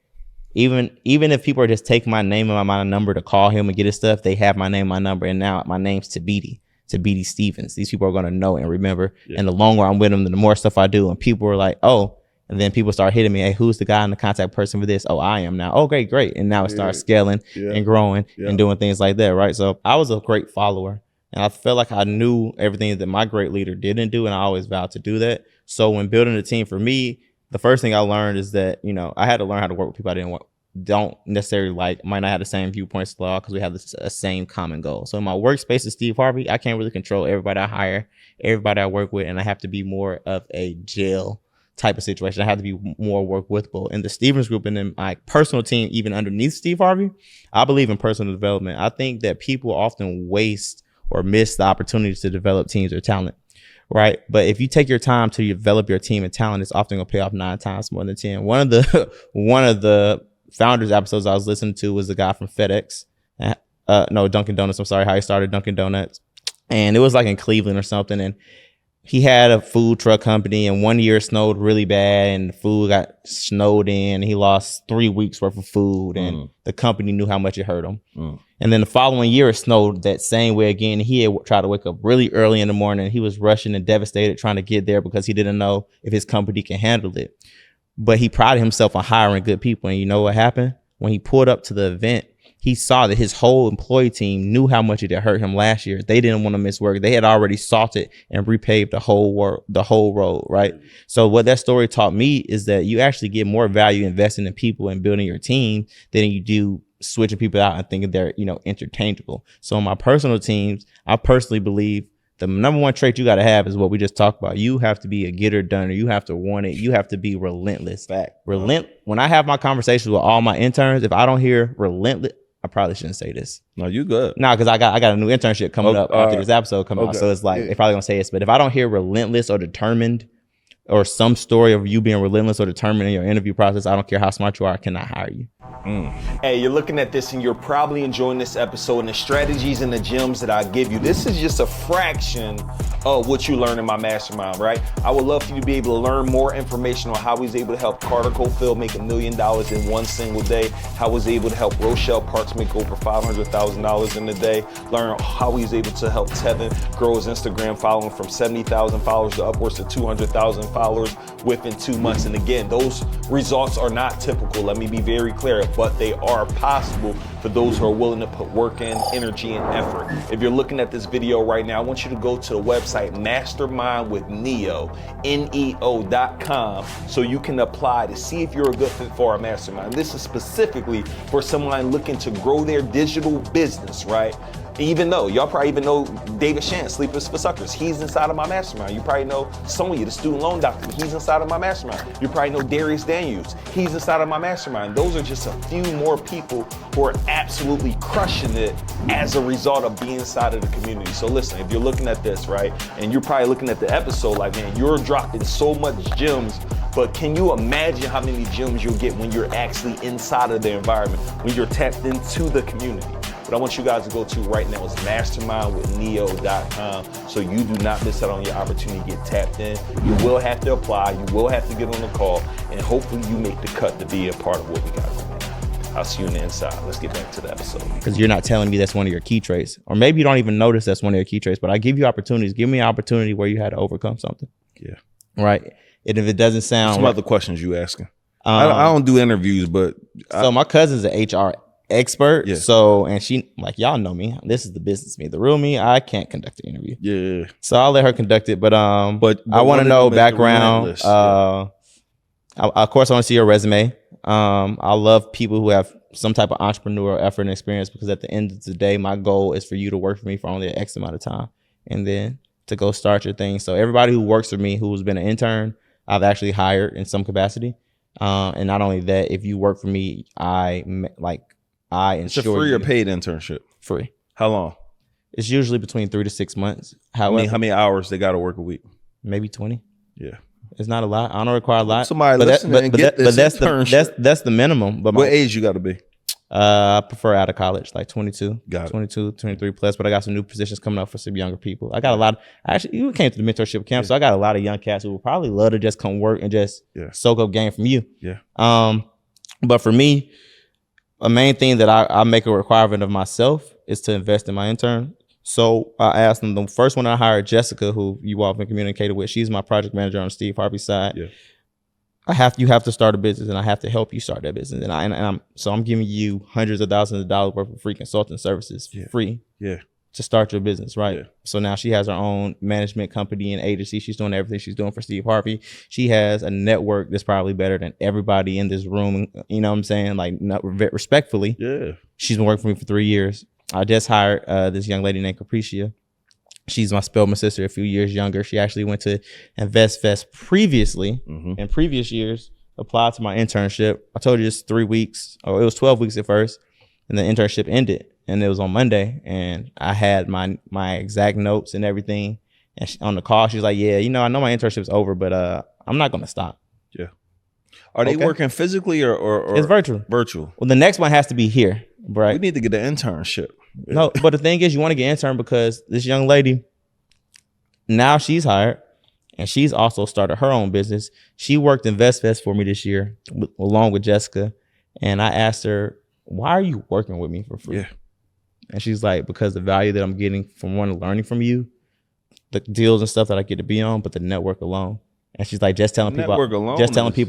even if people are just taking my name and my number to call him and get his stuff, they have my name, my number, and now my name's Tabiti. to be these Stevens. These people are going to know and remember. Yeah. And the longer I'm with them, the more stuff I do. And people are like, oh, and then people start hitting me. Hey, who's the guy and the contact person for this? Oh, I am now. Oh, great. And now it starts scaling and growing and doing things like that, right? So I was a great follower. And I felt like I knew everything that my great leader didn't do. And I always vowed to do that. So when building a team for me, the first thing I learned is that, you know, I had to learn how to work with people I don't necessarily like, might not have the same viewpoints because we have the same common goal. So in my workspace is Steve Harvey. I can't really control everybody I hire, everybody I work with, and I have to be more of a jail type of situation. I have to be more work withable. In the Stevens group and in my personal team, even underneath Steve Harvey, I believe in personal development. I think that people often waste or miss the opportunities to develop teams or talent. Right. But if you take your time to develop your team and talent, it's often going to pay off 9 times more than 10. One of the founders episodes I was listening to was the guy from FedEx. Dunkin' Donuts. I'm sorry, how he started Dunkin' Donuts. And it was like in Cleveland or something. And he had a food truck company, and one year it snowed really bad and the food got snowed in. And he lost 3 weeks worth of food and the company knew how much it hurt him. And then the following year it snowed that same way again. He had tried to wake up really early in the morning. He was rushing and devastated trying to get there because he didn't know if his company can handle it. But he prided himself on hiring good people. And you know what happened? When he pulled up to the event, he saw that his whole employee team knew how much it had hurt him last year. They didn't want to miss work. They had already salted and repaved the whole road, right? So what that story taught me is that you actually get more value investing in people and building your team than you do switching people out and thinking they're, you know, interchangeable. So in my personal teams, I personally believe the number one trait you got to have is what we just talked about. You have to be a getter doner. You have to want it. You have to be relentless. When I have my conversations with all my interns, if I don't hear relentless, I probably shouldn't say this. No, you good. No, because I got a new internship coming up after this episode coming out. So it's like, they're probably gonna say this, but if I don't hear relentless or determined or some story of you being relentless or determined in your interview process, I don't care how smart you are, I cannot hire you. Hey, you're looking at this and you're probably enjoying this episode and the strategies and the gems that I give you. This is just a fraction of what you learn in my mastermind, right? I would love for you to be able to learn more information on how he's able to help Carter Cofield make $1 million in one single day, how he's able to help Rochelle Parks make over $500,000 in a day, learn how he's able to help Tevin grow his Instagram following from 70,000 followers to upwards to 200,000 followers within 2 months. And again, those results are not typical, let me be very clear, but they are possible for those who are willing to put work in, energy, and effort. If you're looking at this video right now, I want you to go to the website mastermindwithneo.com so you can apply to see if you're a good fit for our mastermind. This is specifically for someone looking to grow their digital business, right? Even though y'all probably even know David Shan, Sleepers for Suckers, he's inside of my mastermind. You probably know Sonya, the student loan doctor, he's inside of my mastermind. You probably know Darius Daniels, he's inside of my mastermind. Those are just a few more people who are absolutely crushing it as a result of being inside of the community. So listen, if you're looking at this, right, and you're probably looking at the episode like, man, you're dropping so much gems, but can you imagine how many gems you'll get when you're actually inside of the environment, when you're tapped into the community? What I want you guys to go to right now is mastermindwithneo.com so you do not miss out on your opportunity to get tapped in. You will have to apply, you will have to get on the call, and hopefully you make the cut to be a part of what we got going on. I'll see you on the inside. Let's get back to the episode. Because you're not telling me that's one of your key traits. Or maybe you don't even notice that's one of your key traits, but I give you opportunities. Give me an opportunity where you had to overcome something. Yeah. Right? And if it doesn't sound... Some other questions you asking. I don't do interviews, but... So my cousin's an HR expert. Yeah. So, and she, like, y'all know me. This is the business me. The real me, I can't conduct the interview. Yeah. So I'll let her conduct it. But I want to know background. Of course, I want to see your resume. I love people who have some type of entrepreneurial effort and experience, because at the end of the day, my goal is for you to work for me for only an X amount of time and then to go start your thing. So everybody who works for me who's been an intern, I've actually hired in some capacity. And not only that, if you work for me, I ensure it's a free or paid internship. Free. How long? It's usually between 3 to 6 months. However, how many hours they got to work a week? Maybe 20. Yeah. It's not a lot. I don't require a lot. Somebody listening and get this internship. That's the minimum. But what age you got to be? I prefer out of college, like 22. Got it. 22, 23 plus. But I got some new positions coming up for some younger people. I got a lot. Actually, you came to the mentorship camp, so I got a lot of young cats who would probably love to just come work and just soak up game from you. Yeah. But for me, a main thing that I make a requirement of myself is to invest in my intern. So I asked them, the first one I hired, Jessica, who you all have been communicating with. She's my project manager on Steve Harvey's side. Yeah. You have to start a business, and I have to help you start that business. And I'm giving you hundreds of thousands of dollars worth of free consulting services for free. Yeah. To start your business, right? Yeah. So now she has her own management company and agency. She's doing everything she's doing for Steve Harvey. She has a network that's probably better than everybody in this room. You know what I'm saying? Like, not respectfully. Yeah. She's been working for me for 3 years. I just hired this young lady named Capricia. She's my Spelman sister, a few years younger. She actually went to InvestFest previously in previous years, applied to my internship. I told you it's 3 weeks, or it was 12 weeks at first, and the internship ended. And it was on Monday, and I had my exact notes and everything. And on the call, she was like, "Yeah, I know my internship's over, but I'm not gonna stop." Yeah. Are they working physically or it's virtual? Virtual. Well, the next one has to be here, right? We need to get an internship. No, but the thing is, you want to get intern because this young lady, now she's hired, and she's also started her own business. She worked InvestFest for me this year, along with Jessica. And I asked her, "Why are you working with me for free?" Yeah. And she's like, "Because the value that I'm getting from learning from you, the deals and stuff that I get to be on, but the network alone." And she's like, just telling people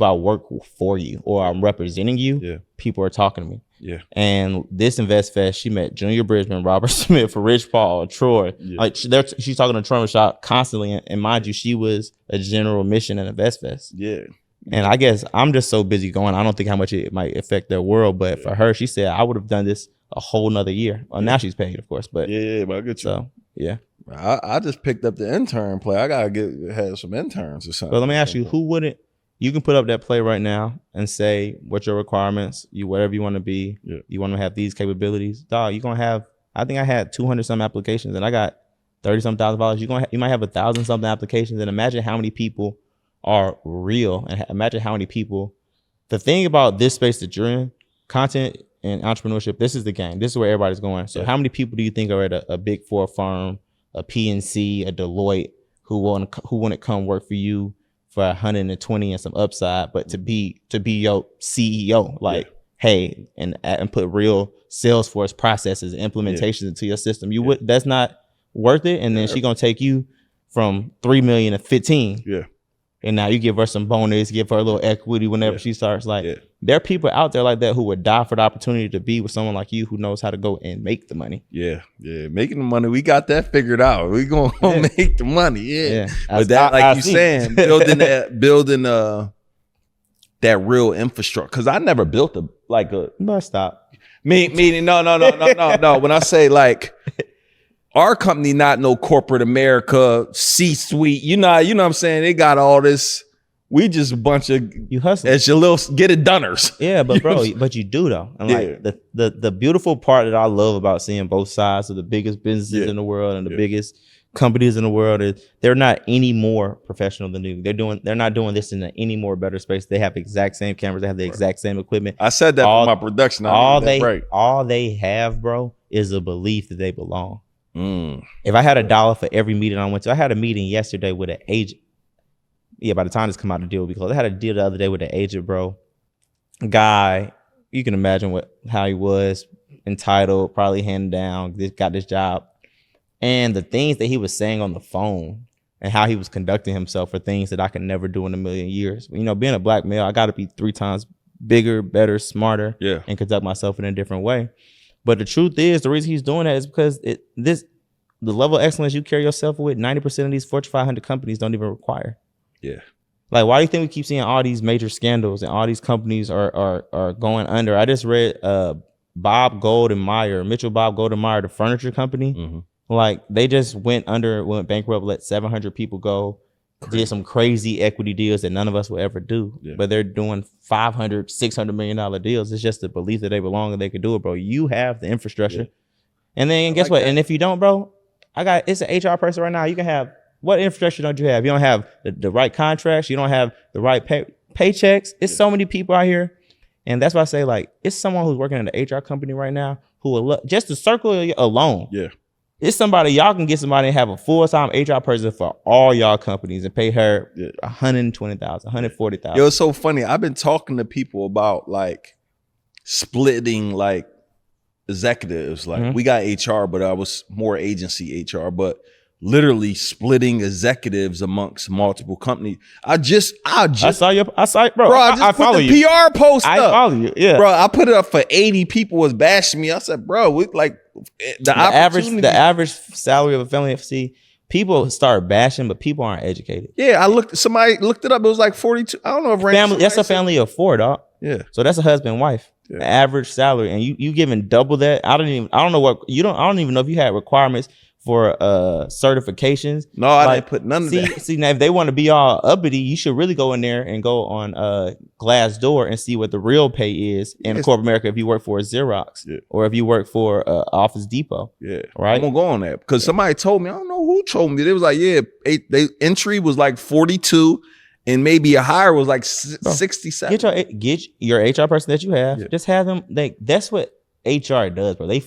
I work for you or I'm representing you, people are talking to me. Yeah. And this InvestFest, she met Junior Bridgman, Robert Smith, Rich Paul, Troy. Yeah. Like she's talking to Truman Shop constantly. And mind you, she was a general mission at InvestFest. Yeah. And I guess I'm just so busy going, I don't think how much it might affect their world. But for her, she said, I would have done this a whole nother year. Well, now she's paid, of course. But but I get you. So, yeah. I just picked up the intern play. I gotta have some interns or something. But let me ask you, who wouldn't? You can put up that play right now and say what your requirements, whatever you want to be. Yeah. You want to have these capabilities, dog. You're gonna have. I think I had 200 some applications, and I got $30-some thousand. You might have 1,000 something applications, and imagine how many people are real, and imagine how many people. The thing about this space that you're in, content and entrepreneurship, this is the game. This is where everybody's going. So how many people do you think are at a big four firm, a PNC, a Deloitte, who want to come work for you for 120 and some upside, but to be your CEO, like, hey, and put real Salesforce processes and implementations into your system. That's not worth it. And then she gonna take you from 3 million to 15. Yeah. And now you give her some bonus, give her a little equity whenever she starts. Like, there are people out there like that who would die for the opportunity to be with someone like you who knows how to go and make the money. Yeah, making the money. We got that figured out. We gonna make the money. Yeah. But that, like you saying, building that real infrastructure. Because I never built No, stop. Meaning, no. When I say like, our company not no corporate America C-suite. You know what I'm saying? They got all this. We just a bunch of you hustle. It's your little get it doners. Yeah, but bro, but you do though. And like the beautiful part that I love about seeing both sides of the biggest businesses in the world and the biggest companies in the world is they're not any more professional than you. They're not doing this in any more better space. They have the exact same cameras. They have the exact same equipment. I said that for my production. All they have, bro, is a belief that they belong. If I had $1 for every meeting I went to, I had a meeting yesterday with an agent. Yeah, by the time this come out, the deal will be closed. I had a deal the other day with an agent, bro. Guy, you can imagine how he was, entitled, probably handed down, got this job. And the things that he was saying on the phone and how he was conducting himself are things that I could never do in a million years. Being a black male, I got to be 3 times bigger, better, smarter, and conduct myself in a different way. But the truth is, the reason he's doing that is because the level of excellence you carry yourself with, 90% of these Fortune 500 companies don't even require. Yeah. Like, why do you think we keep seeing all these major scandals and all these companies are going under? I just read Mitchell Bob Goldenmeyer, the furniture company. Mm-hmm. Like, they just went bankrupt, let 700 people go, did some crazy equity deals that none of us will ever do. Yeah. But they're doing $500-600 million deals. It's just the belief that they belong and they can do it, bro. You have the infrastructure. Yeah. And then guess what? That. And if you don't, bro, it's an HR person right now. You can have, what infrastructure don't you have? You don't have the right contracts. You don't have the right paychecks. It's so many people out here. And that's why I say, like, it's someone who's working in an HR company right now who will just the circle alone. Yeah. It's somebody, y'all can get somebody and have a full-time HR person for all y'all companies and pay her $120,000, $140,000. Yo, it's so funny. I've been talking to people about like splitting like executives. Like we got HR, but I was more agency HR, but literally splitting executives amongst multiple companies. I saw you, bro. I follow put the you. PR post I up. follow you. Yeah, bro. I put it up for 80 people was bashing me. I said, bro, we like the average salary of a family FC. People start bashing, but people aren't educated. Yeah, somebody looked it up. It was like 42. I don't know if that's a family of 4, dog. Yeah. So that's a husband and wife. Yeah. Average salary, and you giving double that. I don't even know if you had requirements for certifications. No, I didn't put none of that. See, now if they want to be all uppity, you should really go in there and go on Glassdoor and see what the real pay is in corporate America if you work for a Xerox or if you work for Office Depot. Yeah, right. I'm gonna go on that because somebody told me. I don't know who told me. They was like, they entry was like 42. And maybe a hire was like 67. Get your HR person that you have. Yeah. Just have them. That's what HR does, bro. They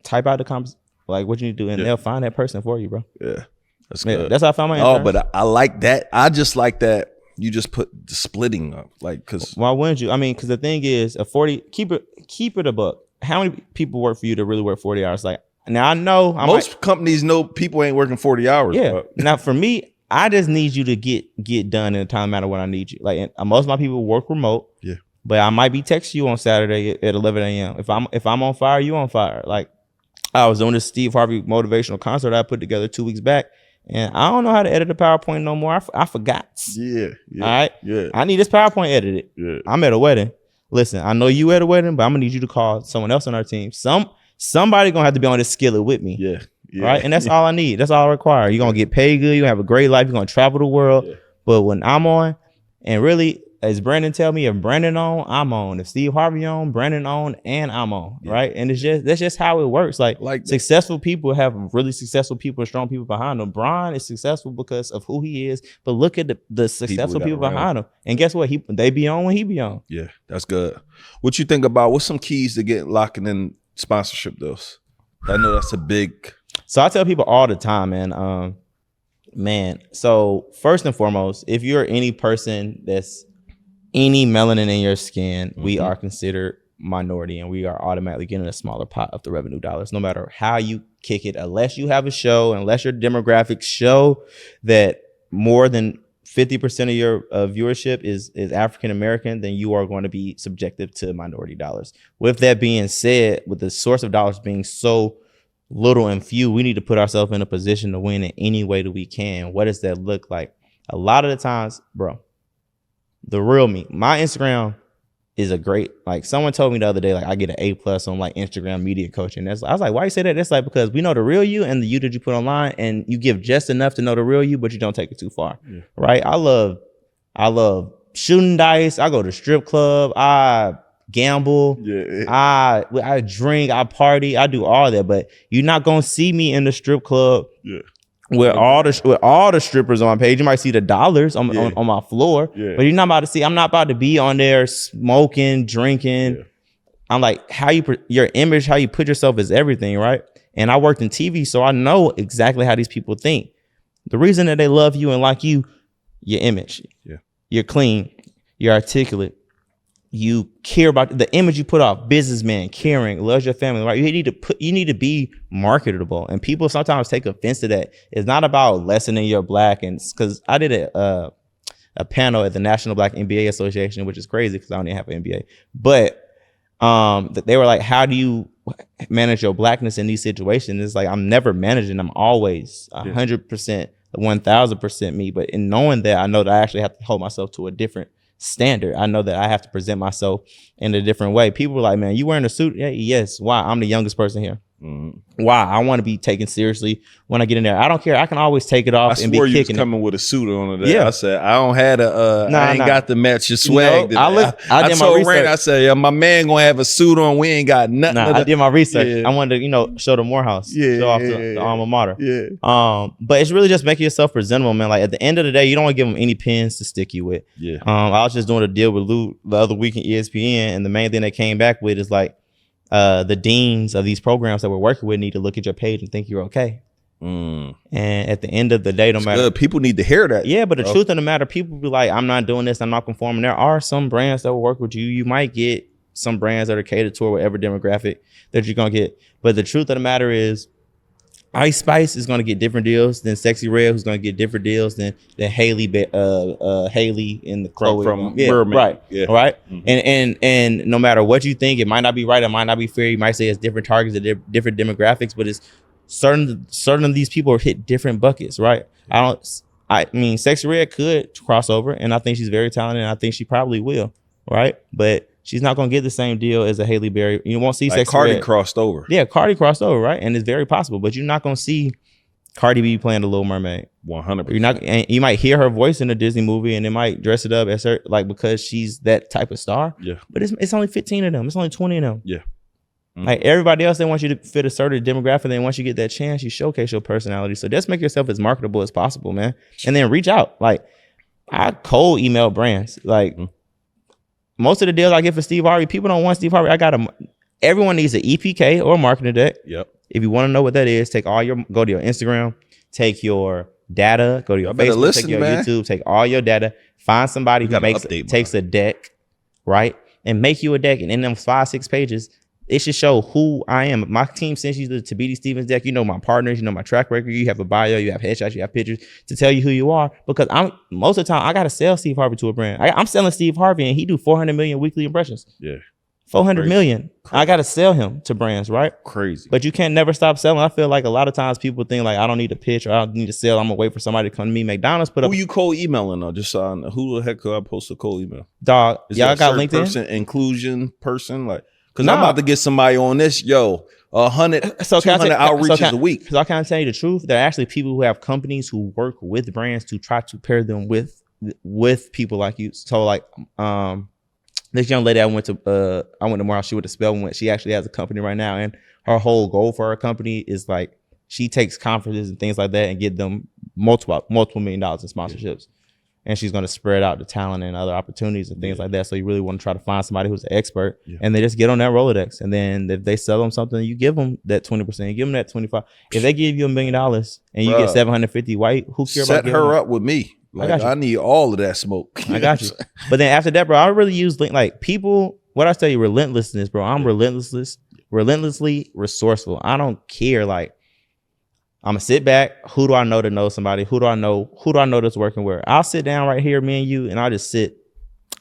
type out the like what you need to do, and they'll find that person for you, bro. Yeah, that's good. That's how I found my. Oh, but I like that. I just like that. You just put the splitting up, like, because why wouldn't you? I mean, because the thing is, a 40. Keep it a buck. How many people work for you to really work 40 hours? Like now, I know most companies know people ain't working 40 hours. Yeah. Now for me. I just need you to get done in a time matter when I need you. Like most of my people work remote. Yeah. But I might be texting you on Saturday at 11 a.m. If I'm on fire, you on fire. Like I was on this Steve Harvey motivational concert I put together 2 weeks back, and I don't know how to edit a PowerPoint no more. I forgot. Yeah. All right. Yeah. I need this PowerPoint edited. Yeah. I'm at a wedding. Listen, I know you at a wedding, but I'm gonna need you to call someone else on our team. Somebody gonna have to be on this skillet with me. Yeah. Yeah. Right. And that's all I need. That's all I require. You're going to get paid good. You're going to have a great life. You're going to travel the world. Yeah. But when I'm on, and really, as Brandon tell me, if Brandon on, I'm on. If Steve Harvey on, Brandon on, and I'm on. Yeah. Right. And that's just how it works. Like successful people have really successful people and strong people behind them. Brian is successful because of who he is. But look at the successful people behind him. And guess what? They be on when he be on. Yeah, that's good. What you think about, what's some keys to get locking in sponsorship deals? I know that's a big... So I tell people all the time, man. So first and foremost, if you're any person that's any melanin in your skin, we are considered minority, and we are automatically getting a smaller pot of the revenue dollars, no matter how you kick it. Unless you have a show, unless your demographics show that more than 50% of your viewership is African American, then you are going to be subjective to minority dollars. With that being said, with the source of dollars being so little and few, we need to put ourselves in a position to win in any way that we can. What does that look like? A lot of the times, bro, the real me, my Instagram is a great, like someone told me the other day, like I get an A+ on like Instagram media coaching. I was like, why you say that? That's like, because we know the real you and the you that you put online, and you give just enough to know the real you, but you don't take it too far. Yeah. Right? I love shooting dice. I go to strip club. I gamble. Yeah. I drink. I party. I do all that. But you're not gonna see me in the strip club. Yeah. With all the strippers on my page. You might see the dollars on my floor. Yeah. But you're not about to see. I'm not about to be on there smoking, drinking. Yeah. I'm like, your image, how you put yourself is everything, right? And I worked in TV, so I know exactly how these people think. The reason that they love you and like you, your image. Yeah. You're clean. You're articulate. You care about the image you put off. Businessman, caring, loves your family, right? You need to be marketable, and people sometimes take offense to that. It's not about lessening your black, and because I did a panel at the National Black MBA Association, which is crazy because I don't even have an MBA. But they were like, "How do you manage your blackness in these situations?" It's like I'm never managing. I'm always 100%, 1000% me. But in knowing that, I know that I actually have to hold myself to a different standard. I know that I have to present myself in a different way. People were like, man, you wearing a suit? Yeah, yes. Why? I'm the youngest person here. Mm-hmm. Why? I want to be taken seriously when I get in there. I don't care. I can always take it off and be kicking. You was coming with a suit on today. Yeah. I said, I don't have I ain't got the match your swag. You know, I did my research. Rain, I said, yeah, my man gonna have a suit on. We ain't got nothing. I did my research. Yeah. I wanted to, show the Morehouse. Yeah, show off the alma mater. Yeah. But it's really just making yourself presentable, man. Like at the end of the day, you don't want to give them any pins to stick you with. Yeah. I was just doing a deal with Lou the other week in ESPN, and the main thing they came back with is like, the deans of these programs that we're working with need to look at your page and think you're okay. And at the end of the day, no matter, good. People need to hear that. Yeah, but the truth of the matter, people be like, I'm not doing this, I'm not conforming. There are some brands that will work with you. You might get some brands that are catered to whatever demographic that you're gonna get. But the truth of the matter is, Ice Spice is gonna get different deals than Sexy Red, who's gonna get different deals than Haley, Haley in the Chloe from yeah, Birdman. right, Yeah. right. And no matter what you think, it might not be right, it might not be fair. You might say it's different targets, different demographics, but it's certain of these people hit different buckets, right? I mean, Sexy Red could cross over, and I think she's very talented, and I think she probably will, right? But she's not gonna get the same deal as a Haley Berry. You won't see Sexy Cardi Red. crossed over. Yeah, Cardi crossed over, right? And it's very possible, but you're not gonna see Cardi B playing the Little Mermaid. 100%. You're not, and you might hear her voice in a Disney movie, and they might dress it up as her, like, because she's that type of star. Yeah. But it's only 15 of them. It's only 20 of them. Yeah. Like everybody else, they want you to fit a certain demographic. Then once you get that chance, you showcase your personality. So just make yourself as marketable as possible, man. And then reach out. Like, I cold email brands. Like most of the deals I get for Steve Harvey, people don't want Steve Harvey. Everyone needs an EPK or a marketing deck. Yep. If you want to know what that is, go to your Instagram, take your data, go to your Facebook, take your YouTube, take all your data, find somebody who takes a deck, right? And make you a deck. And in them 5-6 pages, it should show who I am. My team sends you the Tabiti Stevens deck. You know my partners, you know my track record. You have a bio, you have headshots, you have pictures to tell you who you are. Because most of the time I gotta sell Steve Harvey to a brand. I'm selling Steve Harvey, and he do 400 million weekly impressions. Yeah, 400 million. I gotta sell him to brands, right? Crazy. But you can't never stop selling. I feel like a lot of times people think like I don't need to pitch or I don't need to sell. I'm gonna wait for somebody to come to me. McDonald's put up. Who you cold emailing though? Just who the heck could I post a cold email? Dog, y'all got LinkedIn? Person, inclusion person, like. Because I'm about to get somebody on this, 100 outreaches a week. Because I can't tell you the truth. There are actually people who have companies who work with brands to try to pair them with people like you. So like this young lady I went to Morehouse, she went to Spelman. She actually has a company right now, and her whole goal for her company is like she takes conferences and things like that and get them multiple $1 million in sponsorships. And she's going to spread out the talent and other opportunities and things like that. So you really want to try to find somebody who's an expert, and they just get on that Rolodex. And then if they sell them something, you give them that 20%, you give them that 25%. If they give you $1 million and you get 750, why? Who cares about set her up with me? Like, I need all of that smoke. I got you. But then after that, bro, I really use like people. What I tell you, relentlessness, bro. I'm relentlessly resourceful. I don't care. Like, I'm gonna sit back. Who do I know to know somebody? Who do I know that's working where? I'll sit down right here, me and you, and I'll just sit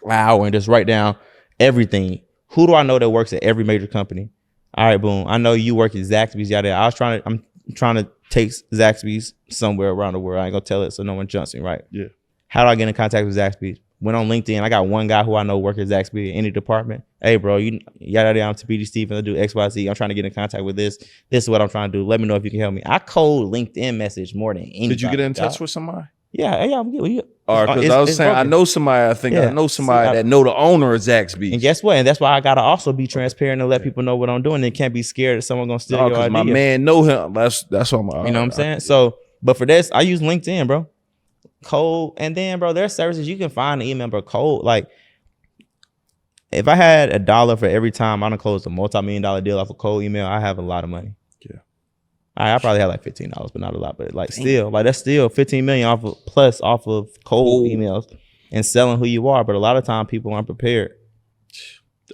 an hour and just write down everything. Who do I know that works at every major company? All right, boom. I know you work at Zaxby's out there. I'm trying to take Zaxby's somewhere around the world. I ain't gonna tell it so no one jumps me, right? Yeah. How do I get in contact with Zaxby's? Went on LinkedIn. I got one guy who I know work at Zaxby's in any department. Hey, bro, I'm Tabiti Stevens. I do XYZ. I'm trying to get in contact with this. This is what I'm trying to do. Let me know if you can help me. I cold LinkedIn message more than anybody. Did you get in touch with somebody? Yeah. All right, because I was saying, I know somebody. I know somebody that know the owner of Zaxby's. And guess what? And that's why I gotta also be transparent and let people know what I'm doing. And can't be scared that someone's gonna steal your idea. My man know him. That's what I'm. You know what I'm saying? So, but for this, I use LinkedIn, bro. Cold, and then, bro, there's services you can find an email, bro. Cold, like if I had $1 for every time I done closed a multi-million-dollar deal off a cold email, I have a lot of money. Yeah, I probably have like $15, but not a lot. But like still, like that's still 15 million off of cold emails and selling who you are. But a lot of time people aren't prepared.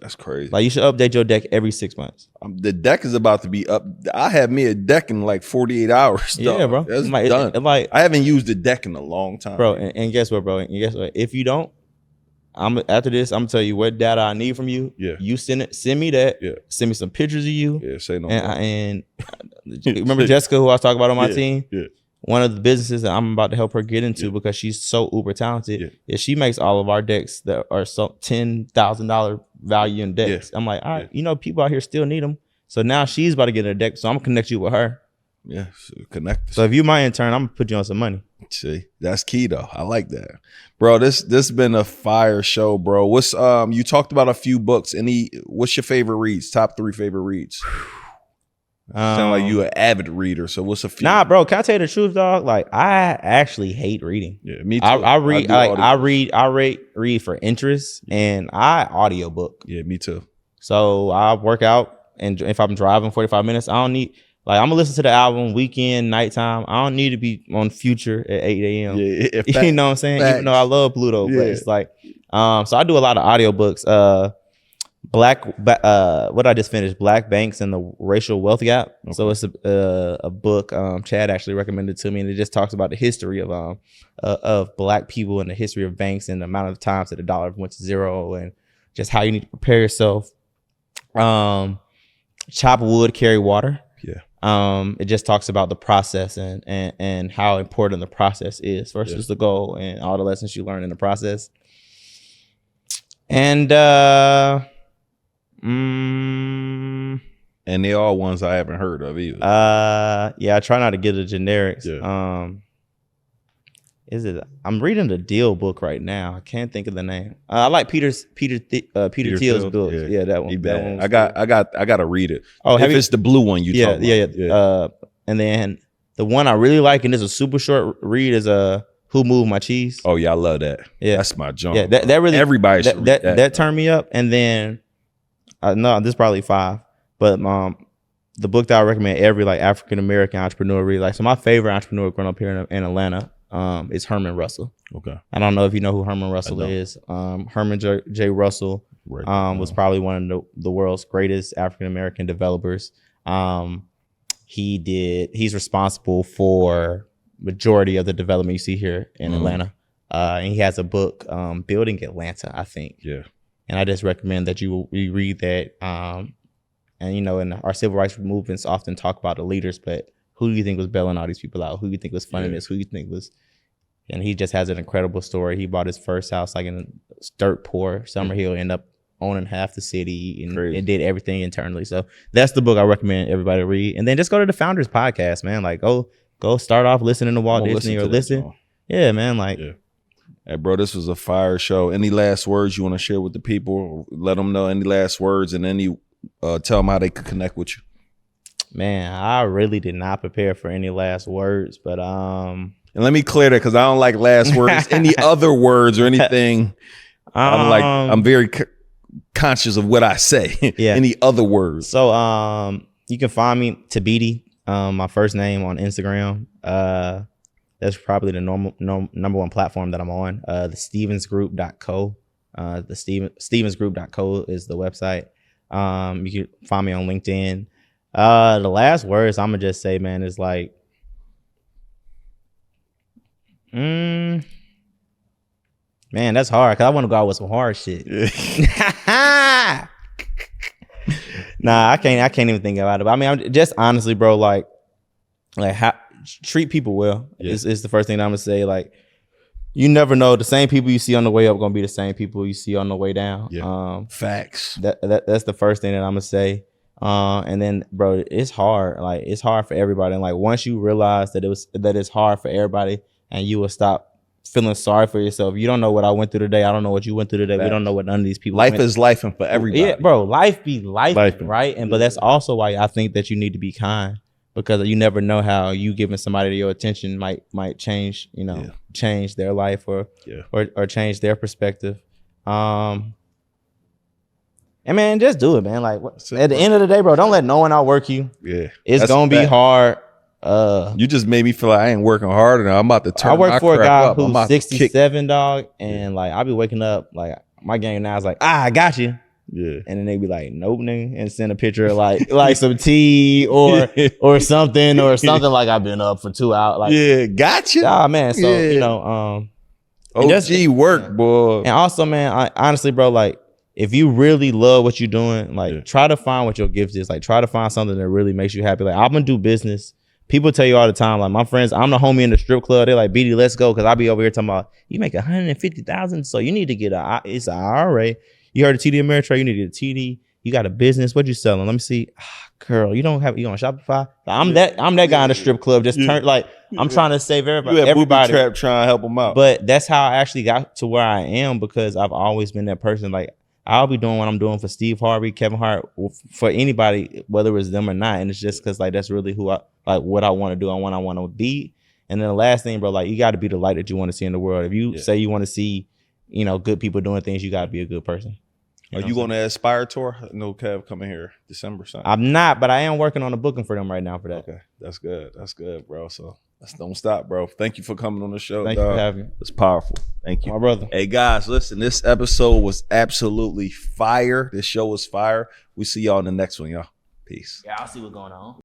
That's crazy. Like you should update your deck every 6 months. The deck is about to be up. I have me a deck in like 48 hours. Dog. Yeah, bro. That's done. I haven't used a deck in a long time, bro. And guess what, bro? And guess what? If you don't, after this, I'm gonna tell you what data I need from you. Yeah. You send me that. Yeah. Send me some pictures of you. Yeah. Say no. And remember Jessica, who I was talking about on my team? Yeah. One of the businesses that I'm about to help her get into because she's so uber talented is she makes all of our decks that are so $10,000 value in decks. I'm like, all right, people out here still need them. So now she's about to get a deck. So I'm gonna connect you with her. Yeah, connect. So if you my intern, I'm gonna put you on some money. See, that's key though. I like that, bro. This been a fire show, bro. What's you talked about a few books. What's your favorite reads? Top 3 favorite reads. Sound like you an avid reader. So what's a few? Nah, bro. Can I tell you the truth, dog? Like I actually hate reading. Yeah, me too. I read for interest, and I audiobook. Yeah, me too. So I work out, and if I'm driving 45 minutes, I don't need. Like I'm gonna listen to the album weekend, nighttime. I don't need to be on Future at 8 a.m. Yeah, you know what I'm saying? Even though I love Pluto, but it's like, so I do a lot of audiobooks. what I just finished, Black Banks and the Racial Wealth Gap. Okay. So it's a book Chad actually recommended to me, and it just talks about the history of Black people and the history of banks and the amount of times that the dollar went to zero and just how you need to prepare yourself. Chop wood, carry water. Yeah. It just talks about the process and how important the process is versus the goal and all the lessons you learn in the process. And and they all ones I haven't heard of either. Yeah, I try not to get the generics. Yeah. I'm reading the Deal book right now. I can't think of the name. I like Peter Thiel's book. Yeah, that one. That one I gotta read it. Oh, if it's the blue one you talk about. Yeah. And then the one I really like, and it's a super short read, is Who Moved My Cheese. Oh yeah, I love that. Yeah, that's my junk. Yeah, that really everybody should read that turned me up. And then no, this is probably 5, but the book that I recommend every like African American entrepreneur read. Like, so my favorite entrepreneur growing up here in Atlanta is Herman Russell. Okay, I don't know if you know who Herman Russell is. Herman J. Russell was probably one of the world's greatest African American developers. He's responsible for majority of the development you see here in Atlanta. And he has a book, Building Atlanta, I think. Yeah. And I just recommend that you read that. And you know, in our civil rights movements often talk about the leaders, but who do you think was bailing all these people out? Who do you think was funding this? Who do you think was? And he just has an incredible story. He bought his first house like in dirt poor Summer Hill, ended up owning half the city and did everything internally. So that's the book I recommend everybody read. And then just go to the Founders Podcast, man. Like go start off listening to Walt Disney or listen. Yeah, man. Like, hey, bro, this was a fire show. Any last words you want to share with the people? Let them know any last words and tell them how they could connect with you. Man, I really did not prepare for any last words, but and let me clear that because I don't like last words. Any other words or anything? I'm very conscious of what I say. Yeah. Any other words? So you can find me Tabiti, my first name on Instagram. That's probably the number one platform that I'm on. The stevensgroup.co. The stevensgroup.co is the website. You can find me on LinkedIn. The last words I'm gonna just say, man, is like, man, that's hard because I want to go out with some hard shit. Nah, I can't even think about it. But I mean, I'm just honestly, bro, like how treat people well. Is the first thing that I'm gonna say. Like, you never know, the same people you see on the way up gonna be the same people you see on the way down. Yeah. Facts. That's the first thing that I'm gonna say. And then, bro, it's hard. Like, it's hard for everybody. And like, once you realize that it's hard for everybody, and you will stop feeling sorry for yourself. You don't know what I went through today. I don't know what you went through today. Facts. We don't know what none of these people. Life is life, and for everybody. Yeah, bro. Life be life, right? And but that's also why I think that you need to be kind, because you never know how you giving somebody your attention might change, change their life or change their perspective. And man, just do it, man. Like, at the end of the day, bro, don't let no one outwork you. Yeah, it's gonna be hard. You just made me feel like I ain't working hard enough. I'm about to turn. I work for a guy who's 67, dog, and like I'll be waking up like my game now is like, I got you. Yeah, and then they be like, nope, nigga, and send a picture of like some tea or something like I've been up for 2 hours. Like, gotcha. Ah, man. So OG work, boy. And also, man, honestly, bro, like, if you really love what you're doing, like, try to find what your gift is. Like, try to find something that really makes you happy. Like, I'm gonna do business. People tell you all the time, like my friends, I'm the homie in the strip club. They're like, BD, let's go. Cause I'll be over here talking about, you make 150,000. So you need to get it's an IRA. You heard of TD Ameritrade, you need to get a TD. You got a business. What you selling? Let me see. Girl, you on Shopify? I'm that guy in the strip club. Just turn I'm trying to save everybody. Everybody trap trying to help them out. But that's how I actually got to where I am, because I've always been that person. Like, I'll be doing what I'm doing for Steve Harvey, Kevin Hart, for anybody, whether it's them or not. And it's just because like that's really who what I want to do. I want to be. And then the last thing, bro, like, you got to be the light that you want to see in the world. If you say you want to see, good people doing things, you got to be a good person. Are you going to Aspire Tour? No, Kev coming here December something. I'm not, but I am working on a booking for them right now for that. Okay, that's good. That's good, bro. So don't stop, bro. Thank you for coming on the show. Thank you for having me. It's powerful. Thank you, My brother. Hey guys, listen. This episode was absolutely fire. This show was fire. We see y'all in the next one, y'all. Peace. Yeah, I'll see what's going on.